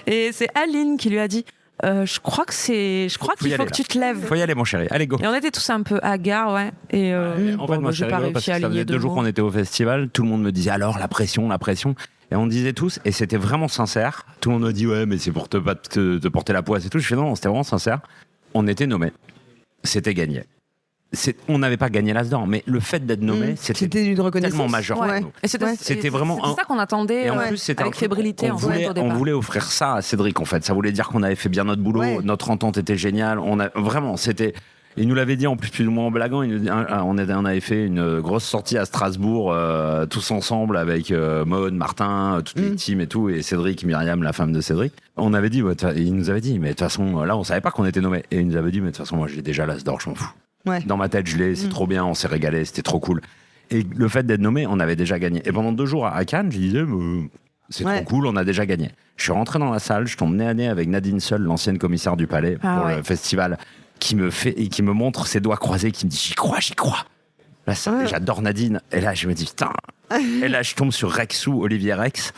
et c'est Aline qui lui a dit, je crois qu'il y faut aller, que là. tu te lèves. Faut y aller, mon chéri. Allez, go. Et on était tous un peu hagards, ouais. Et En fait, moi, j'ai c'est pas rigolo parce réussi que à ça aligner faisait 2 deux jours mots. qu'on était au festival. Tout le monde me disait alors la pression. Et on disait tous, et c'était vraiment sincère. Tout le monde me dit ouais, mais c'est pour te porter la poisse et tout. Je fais non, c'était vraiment sincère. On était nommés. C'était gagné. On n'avait pas gagné l'Asdor, mais le fait d'être nommé, C'était une reconnaissance. tellement majeur Ouais. pour nous. Et c'était C'était vraiment c'est un- ça qu'on attendait Et en ouais, plus, c'était un avec truc- fébrilité on en voulait, fait au on départ. voulait offrir ça à Cédric, en fait. Ça voulait dire qu'on avait fait bien notre boulot, Ouais. notre entente était géniale. Vraiment, c'était. Il nous l'avait dit en plus ou moins en blaguant. On avait fait une grosse sortie à Strasbourg, tous ensemble avec Maud, Martin, toutes les teams et tout, et Cédric, Myriam, la femme de Cédric. On avait dit, il nous avait dit, mais de toute façon, là, on savait pas qu'on était nommés. Et il nous avait dit, mais de toute façon, moi, j'ai déjà l'Asdor, je m'en fous. Ouais. Dans ma tête, je l'ai, c'est trop bien, on s'est régalé, c'était trop cool. Et le fait d'être nommé, on avait déjà gagné. Et pendant 2 jours à Cannes, je disais, c'est trop cool, on a déjà gagné. Je suis rentré dans la salle, je tombe nez à nez avec Nadine Seul, l'ancienne commissaire du Palais pour le festival, qui me montre ses doigts croisés, qui me dit, j'y crois. Là, j'adore Nadine. Et là, je me dis, putain. Et là, je tombe sur Rexou, Olivier Rex,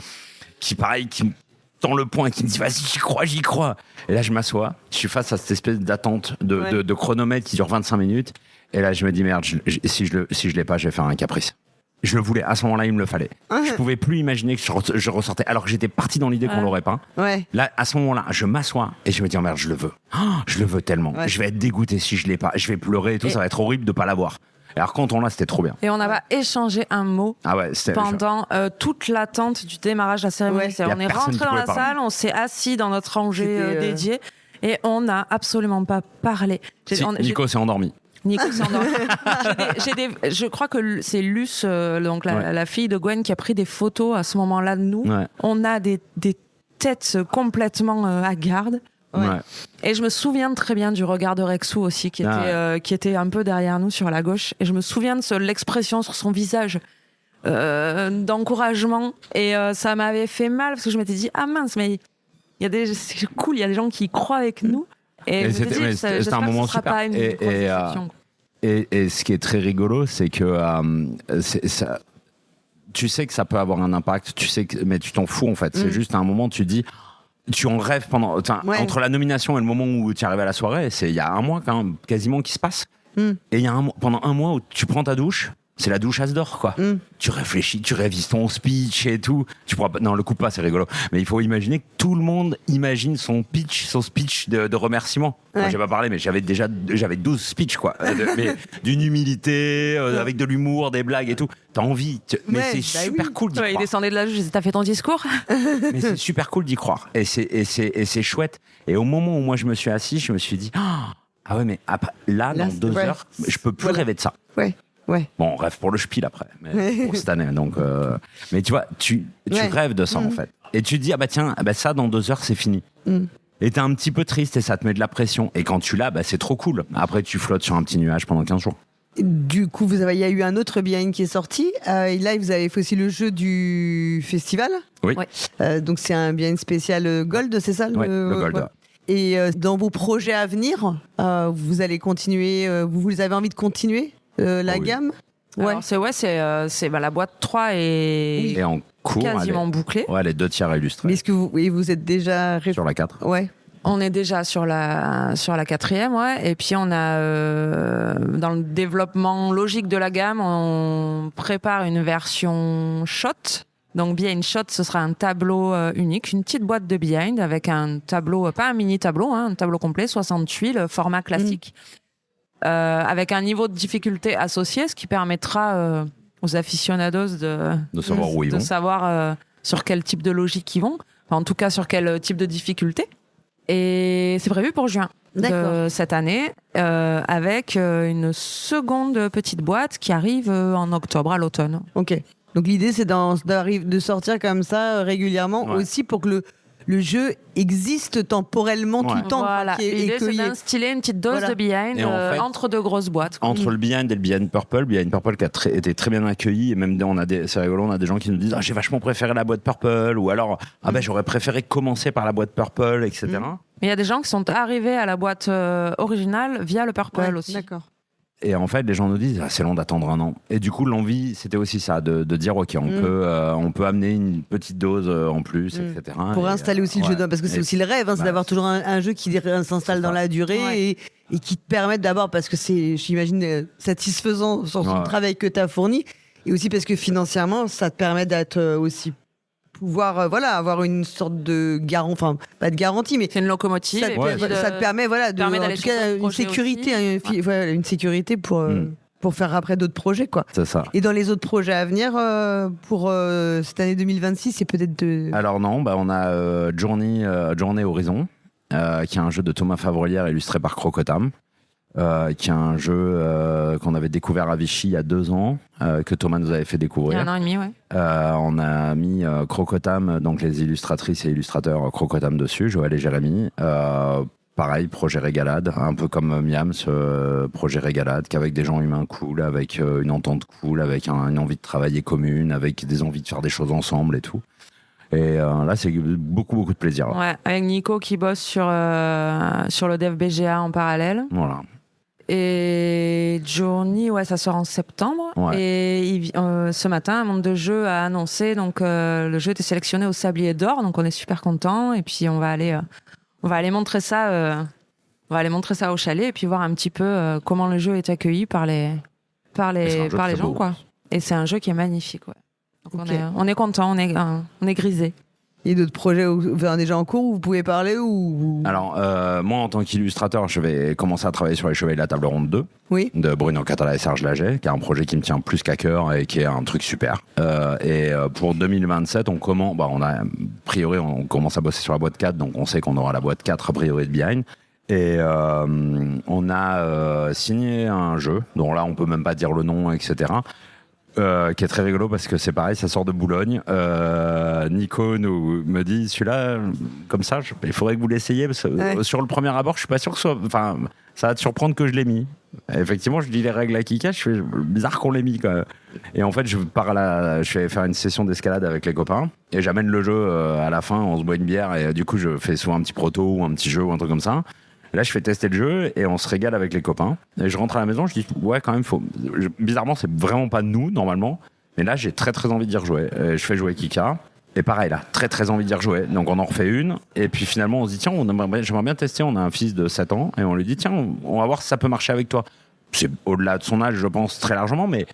qui me tend le poing, qui me dit, vas-y, j'y crois. Et là, je m'assois, je suis face à cette espèce d'attente de chronomètre qui dure 25 minutes. Et là, je me dis, merde, si je l'ai pas, je vais faire un caprice. Je le voulais. À ce moment-là, il me le fallait. Je pouvais plus imaginer que je ressortais. Alors que j'étais parti dans l'idée qu'on l'aurait pas. Ouais. Là, à ce moment-là, je m'assois et je me dis, oh merde, je le veux. Je le veux tellement. Ouais. Je vais être dégoûté si je l'ai pas. Je vais pleurer et tout. Ça va être horrible de pas l'avoir. Alors quand on l'a, c'était trop bien. Et on n'a pas échangé un mot pendant toute l'attente du démarrage de la cérémonie. Ouais. On est rentré dans la salle, on s'est assis dans notre rangée dédiée et on n'a absolument pas parlé. Nico s'est endormi. Je crois que c'est Luce, donc la fille de Gwen, qui a pris des photos à ce moment-là de nous. Ouais. On a des têtes complètement hagardes. Ouais. Et je me souviens très bien du regard de Rexou aussi, qui était un peu derrière nous sur la gauche. Et je me souviens de l'expression sur son visage d'encouragement. Et ça m'avait fait mal parce que je m'étais dit, ah mince, mais c'est cool, il y a des gens qui croient avec nous. Et c'était un moment super. Pas une déception. Et ce qui est très rigolo, c'est que tu sais que ça peut avoir un impact, mais tu t'en fous en fait. C'est juste à un moment, tu dis, tu en rêves entre la nomination et le moment où tu arrives à la soirée, il y a un mois quand même, quasiment qui se passe. Et il y a pendant un mois où tu prends ta douche. C'est la douche Asdor, quoi. Tu réfléchis, tu révises ton speech et tout. Non, le coup pas, c'est rigolo. Mais il faut imaginer que tout le monde imagine son speech de remerciement. Ouais. Moi, j'ai pas parlé, mais j'avais 12 speeches, quoi. Mais d'une humilité, avec de l'humour, des blagues et tout. T'as envie. Mais c'est super cool d'y croire. Il descendait de la douche, t'as fait ton discours. Mais c'est super cool d'y croire. Et c'est chouette. Et au moment où moi, je me suis assis, je me suis dit, ah ouais, mais après, là dans 2 heures, je peux plus rêver de ça. Ouais. Ouais. Bon, on rêve pour le Spiel après, mais pour cette année. Donc, mais tu vois, tu rêves de ça en fait. Et tu te dis, ça dans 2 heures, c'est fini. Et t'es un petit peu triste et ça te met de la pression. Et quand tu l'as, c'est trop cool. Après, tu flottes sur un petit nuage pendant 15 jours. Du coup, il y a eu un autre behind qui est sorti. Et là, vous avez fait aussi le jeu du festival. Oui. Donc, c'est un behind spécial Gold, c'est ça? Oui, le Gold. Ouais. Et dans vos projets à venir, vous allez continuer, vous avez envie de continuer la gamme? Alors, c'est la boîte 3 est en cours, quasiment bouclée. Ouais, les 2 tiers illustrés. Mais est-ce que vous êtes déjà sur la 4? Ouais. On est déjà sur la 4e, ouais. Et puis on a dans le développement logique de la gamme, on prépare une version shot. Donc Behind Shot, ce sera un tableau unique, une petite boîte de Behind avec un tableau, pas un mini tableau, un tableau complet, 68, le format classique. Avec un niveau de difficulté associé, ce qui permettra aux aficionados de savoir où ils vont, de savoir sur quel type de logique ils vont, enfin, en tout cas sur quel type de difficulté. Et c'est prévu pour juin de cette année, avec une seconde petite boîte qui arrive en octobre, à l'automne. Ok. Donc l'idée, c'est de sortir comme ça régulièrement, aussi pour que le jeu existe temporellement tout le temps. Voilà. L'idée, c'est d'instiller une petite dose de Behind entre 2 grosses boîtes. Entre le Behind et le Behind Purple qui a été très bien accueilli, et même c'est rigolo, on a des gens qui nous disent j'ai vachement préféré la boîte Purple, ou alors j'aurais préféré commencer par la boîte Purple, etc. Mais il y a des gens qui sont arrivés à la boîte originale via le Purple aussi. D'accord. Et en fait, les gens nous disent c'est long d'attendre 1 an. Et du coup, l'envie, c'était aussi ça, de dire ok, on peut amener une petite dose en plus, etc. Pour installer aussi le jeu, parce que c'est aussi le rêve, c'est d'avoir toujours un jeu qui s'installe dans la durée et qui te permette d'abord, parce que c'est, j'imagine, satisfaisant sur son travail que tu as fourni, et aussi parce que financièrement, ça te permet d'être aussi pouvoir avoir une sorte de garantie, enfin pas de garantie, mais c'est une locomotive. Ça te permet en tout cas une sécurité, une sécurité pour faire après d'autres projets, quoi. C'est ça. Et dans les autres projets à venir pour cette année 2026, c'est peut-être Alors non, on a Journey Horizon, qui est un jeu de Thomas Favrelière illustré par Crocotam. Qui est un jeu qu'on avait découvert à Vichy il y a 2 ans, que Thomas nous avait fait découvrir. Il y a 1 an et demi, ouais. On a mis Crocotam, donc les illustratrices et illustrateurs Crocotam dessus, Joël et Jérémy, pareil, projet régalade, un peu comme Miams, projet régalade, qu'avec des gens humains cool, avec une entente cool, avec une envie de travailler commune, avec des envies de faire des choses ensemble et tout. Et là, c'est beaucoup de plaisir. Ouais, avec Nico qui bosse sur le dev BGA en parallèle. Voilà. Et Journey, ouais, ça sort en septembre. Ouais. Et ce matin, un monde de jeu a annoncé, donc le jeu était sélectionné au Sablier d'Or, donc on est super contents. Et puis on va aller montrer ça, au chalet et puis voir un petit peu comment le jeu est accueilli par les gens, quoi. Et c'est un jeu qui est magnifique, ouais. Donc Okay. on est content, on est grisé. Il y a d'autres projets déjà en cours où vous pouvez parler ou... Alors, moi, en tant qu'illustrateur, je vais commencer à travailler sur Les Chevaliers de la Table Ronde 2 Oui. de Bruno Catala et Serge Laget, qui est un projet qui me tient plus qu'à cœur et qui est un truc super. Et pour 2027, on commence à bosser sur la boîte 4, donc on sait qu'on aura la boîte 4 a priori de Behind. Et on a signé un jeu, dont là, on peut même pas dire le nom, etc., qui est très rigolo parce que c'est pareil, ça sort de Boulogne. Nico me dit celui-là, comme ça, il faudrait que vous l'essayiez parce que sur le premier abord, je suis pas sûr que ça va te surprendre que je l'ai mis. Et effectivement, je lis les règles à Kika, je fais bizarre qu'on l'ait mis quand même. Et en fait, je vais faire une session d'escalade avec les copains et j'amène le jeu à la fin, on se boit une bière et du coup, je fais souvent un petit proto ou un petit jeu ou un truc comme ça. Là, je fais tester le jeu et on se régale avec les copains. Et je rentre à la maison, je dis ouais, quand même, bizarrement, c'est vraiment pas nous normalement, mais là, j'ai très très envie d'y rejouer. Et je fais jouer Kika. Et pareil, là, très très envie d'y rejouer. Donc on en refait une. Et puis finalement, on se dit tiens, j'aimerais bien tester. On a un fils de 7 ans et on lui dit tiens, on va voir si ça peut marcher avec toi. C'est au-delà de son âge, je pense, très largement, mais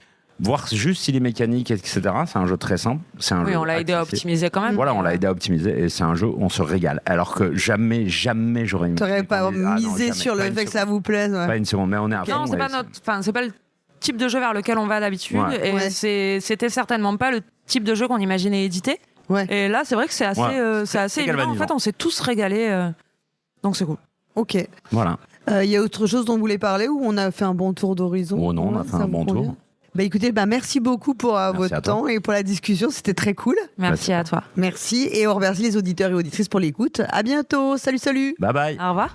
voir juste si les mécaniques, etc. C'est un jeu très simple. Oui, on l'a aidé à optimiser quand même. Voilà, on l'a aidé à optimiser et c'est un jeu où on se régale. Alors que jamais j'aurais mis. T'aurais pas misé sur le fait que ça vous plaise. Ouais. Pas une seconde, mais on est à fond. Non, c'est pas le type de jeu vers lequel on va d'habitude. Ouais. Et c'était certainement pas le type de jeu qu'on imaginait éditer. Ouais. Et là, c'est vrai que c'est assez évident. En fait, on s'est tous régalés. Donc c'est cool. Ok. Voilà. Il y a autre chose dont vous voulez parler ou on a fait un bon tour d'horizon? Oh non, on a fait un bon tour. Écoutez, merci beaucoup pour votre temps et pour la discussion, c'était très cool. Merci à toi. Merci et on remercie les auditeurs et auditrices pour l'écoute. À bientôt, salut. Bye bye. Au revoir.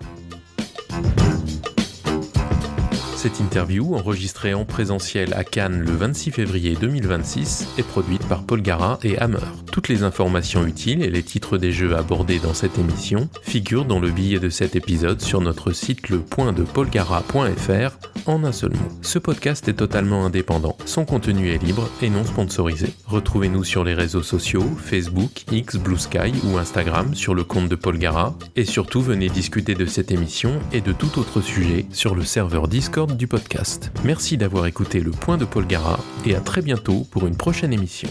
Cette interview, enregistrée en présentiel à Cannes le 26 février 2026, est produite par Paul Gara et Hammer. Toutes les informations utiles et les titres des jeux abordés dans cette émission figurent dans le billet de cet épisode sur notre site lepointdepaulgara.fr en un seul mot. Ce podcast est totalement indépendant, son contenu est libre et non sponsorisé. Retrouvez-nous sur les réseaux sociaux, Facebook, X, Blue Sky ou Instagram sur le compte de Paul Gara et surtout venez discuter de cette émission et de tout autre sujet sur le serveur Discord du podcast. Merci d'avoir écouté Le Point de Paul Gara et à très bientôt pour une prochaine émission.